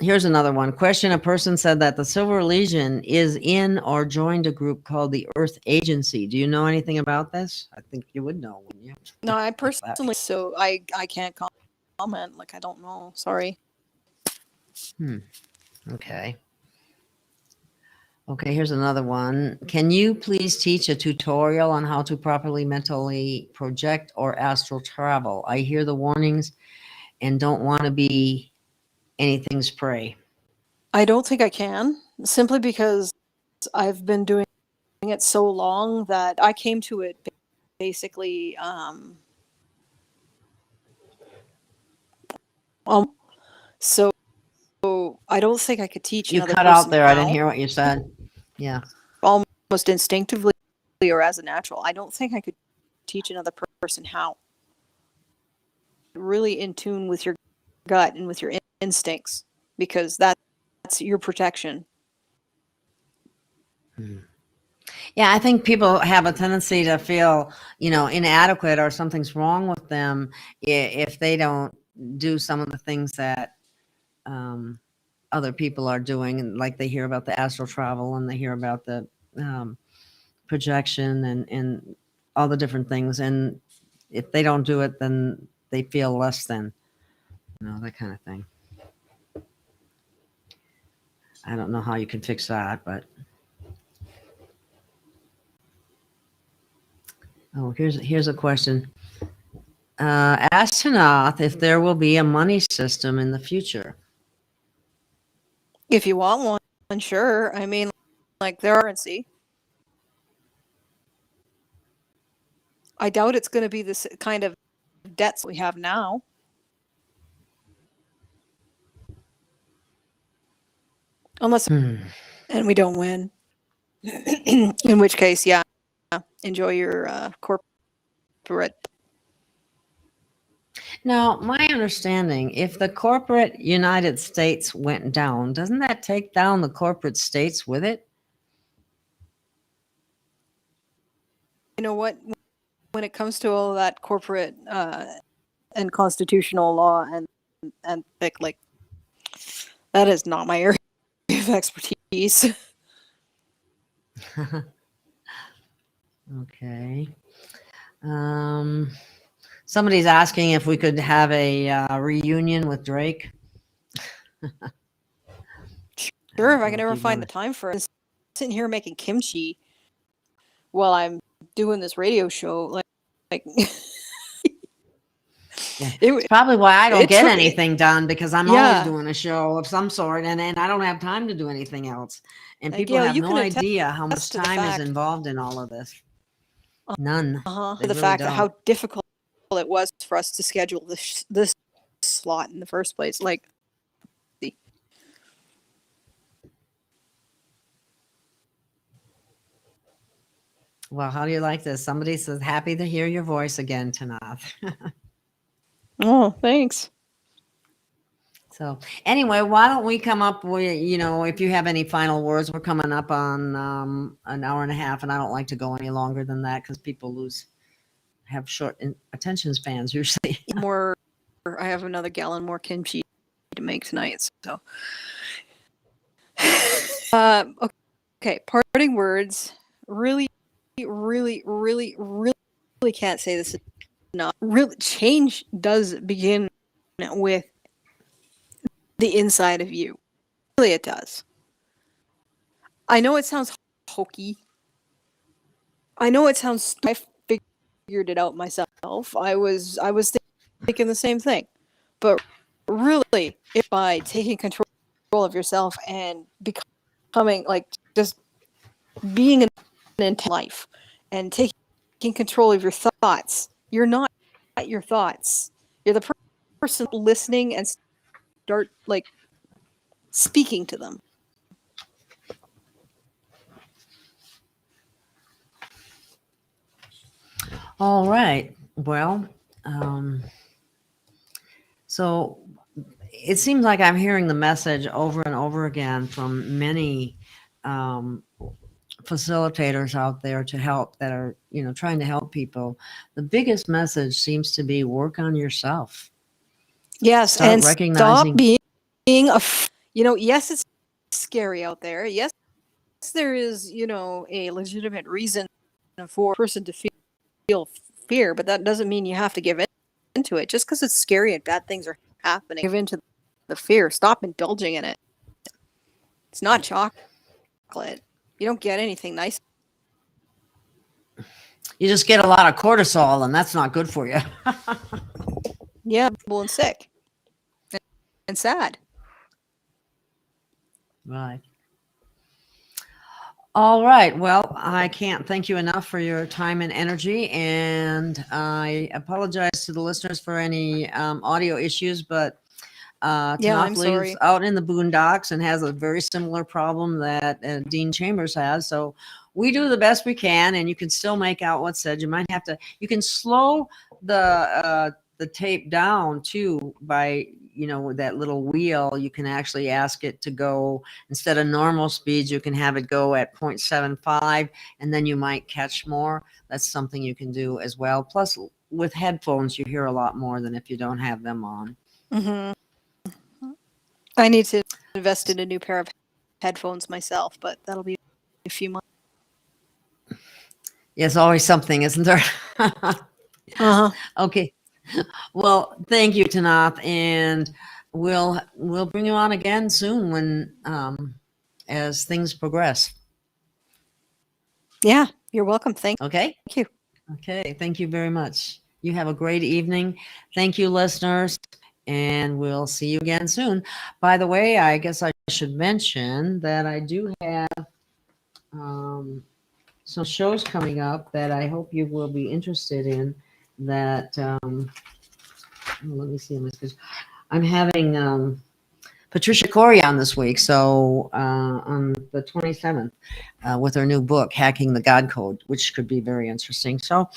[SPEAKER 1] Here's another one. Question. A person said that the Silver Legion is in or joined a group called the Earth Agency. Do you know anything about this? I think you would know, wouldn't you?
[SPEAKER 3] No, I personally, so I can't comment. Like, I don't know. Sorry.
[SPEAKER 1] Okay. Okay, here's another one. Can you please teach a tutorial on how to properly mentally project or astral travel? I hear the warnings and don't want to be anything's prey.
[SPEAKER 3] I don't think I can, simply because I've been doing it so long that I came to it basically so I don't think I could teach
[SPEAKER 1] You
[SPEAKER 3] another
[SPEAKER 1] cut
[SPEAKER 3] person
[SPEAKER 1] out there. I didn't
[SPEAKER 3] how.
[SPEAKER 1] hear what you said. Yeah.
[SPEAKER 3] Almost instinctively or as a natural. I don't think I could teach another person how. Really in tune with your gut and with your instincts, because that's your protection.
[SPEAKER 1] Yeah, I think people have a tendency to feel, inadequate or something's wrong with them if they don't do some of the things that other people are doing. And like they hear about the astral travel and they hear about the projection and all the different things. And if they don't do it, then they feel less than, that kind of thing. I don't know how you can fix that, but. Oh, here's a question. Ask Tanaath if there will be a money system in the future.
[SPEAKER 3] If you want one, sure. I mean, like their currency. I doubt it's going to be this kind of debts we have now. Unless, and we don't win. In which case, yeah, enjoy your corporate.
[SPEAKER 1] Now, my understanding, if the corporate United States went down, doesn't that take down the corporate states with it?
[SPEAKER 3] You know what? When it comes to all that corporate and constitutional law and like that is not my area of expertise.
[SPEAKER 1] Okay. Somebody's asking if we could have a reunion with Drake.
[SPEAKER 3] Sure, if I can ever find the time for it. I'm sitting here making kimchi. while I'm doing this radio show. Like
[SPEAKER 1] Yeah.
[SPEAKER 3] it,
[SPEAKER 1] It's probably why I don't
[SPEAKER 3] it
[SPEAKER 1] get
[SPEAKER 3] took-
[SPEAKER 1] anything done, because I'm always
[SPEAKER 3] yeah.
[SPEAKER 1] doing a show of some sort, and I don't have time to do anything else. And people
[SPEAKER 3] Gail,
[SPEAKER 1] have
[SPEAKER 3] you
[SPEAKER 1] no
[SPEAKER 3] can
[SPEAKER 1] idea how much
[SPEAKER 3] attest to the
[SPEAKER 1] time is
[SPEAKER 3] fact-
[SPEAKER 1] involved in all of this. None. They
[SPEAKER 3] the
[SPEAKER 1] really
[SPEAKER 3] fact that
[SPEAKER 1] don't.
[SPEAKER 3] how difficult it was for us to schedule this slot in the first place. Like,
[SPEAKER 1] Well, how do you like this? Somebody says, happy to hear your voice again, Tanaath.
[SPEAKER 3] oh, thanks.
[SPEAKER 1] So anyway, why don't we come up with, if you have any final words, we're coming up on an hour and a half, and I don't like to go any longer than that because people have short attention spans usually.
[SPEAKER 3] I have another gallon more kimchi to make tonight. So, okay, parting words. Really, really, really, really can't say this enough. Really, change does begin with the inside of you. Really, it does. I know it sounds hokey. I know it sounds. I figured it out myself. I was thinking the same thing, but really, if by taking control of yourself and becoming like just being in life and taking control of your thoughts, you're not your thoughts. You're the person listening and start like speaking to them.
[SPEAKER 1] All right. Well, so it seems like I'm hearing the message over and over again from many facilitators out there to help, that are, trying to help people. The biggest message seems to be work on yourself.
[SPEAKER 3] Yes,
[SPEAKER 1] Start
[SPEAKER 3] and
[SPEAKER 1] recognizing-
[SPEAKER 3] stop being yes, it's scary out there. Yes, there is, a legitimate reason for a person to feel fear, but that doesn't mean you have to give into it. Just because it's scary and bad things are happening, give into the fear. Stop indulging in it. It's not chocolate. You don't get anything nice.
[SPEAKER 1] You just get a lot of cortisol, and that's not good for you.
[SPEAKER 3] Yeah, and sick and sad.
[SPEAKER 1] Right. All right. Well, I can't thank you enough for your time and energy, and I apologize to the listeners for any audio issues, but
[SPEAKER 3] I'm
[SPEAKER 1] Tanaath
[SPEAKER 3] sorry.
[SPEAKER 1] lives out in the boondocks and has a very similar problem that Dean Chambers has. So we do the best we can, and you can still make out what's said. You can slow the tape down too by, with that little wheel. You can actually ask it to go, instead of normal speeds, you can have it go at 0.75, and then you might catch more. That's something you can do as well. Plus, with headphones, you hear a lot more than if you don't have them on.
[SPEAKER 3] Mm-hmm. I need to invest in a new pair of headphones myself, but that'll be a few months.
[SPEAKER 1] It's always something, isn't there? Okay. Well, thank you, Tanaath, and we'll bring you on again soon when as things progress.
[SPEAKER 3] Yeah, you're welcome. Thank you.
[SPEAKER 1] Okay, thank you very much. You have a great evening. Thank you, listeners, and we'll see you again soon. By the way, I guess I should mention that I do have some shows coming up that I hope you will be interested in. That let me see my schedule. I'm having Patricia Corey on this week, so on the 27th, with her new book, Hacking the God Code, which could be very interesting. So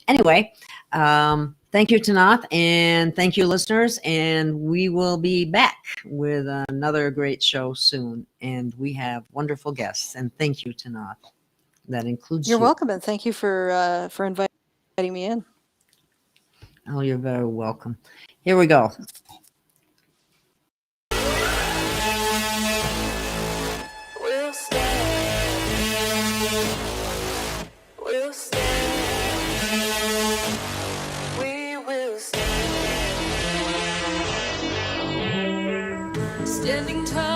[SPEAKER 1] anyway, thank you, Tanaath, and thank you, listeners, and we will be back with another great show soon, and we have wonderful guests, and thank you, Tanaath. That includes
[SPEAKER 3] You're
[SPEAKER 1] you.
[SPEAKER 3] welcome, and thank you for inviting me in.
[SPEAKER 1] Oh, you're very welcome. Here we go.
[SPEAKER 2] We'll stand. We'll stand. We will stand. Standing tall.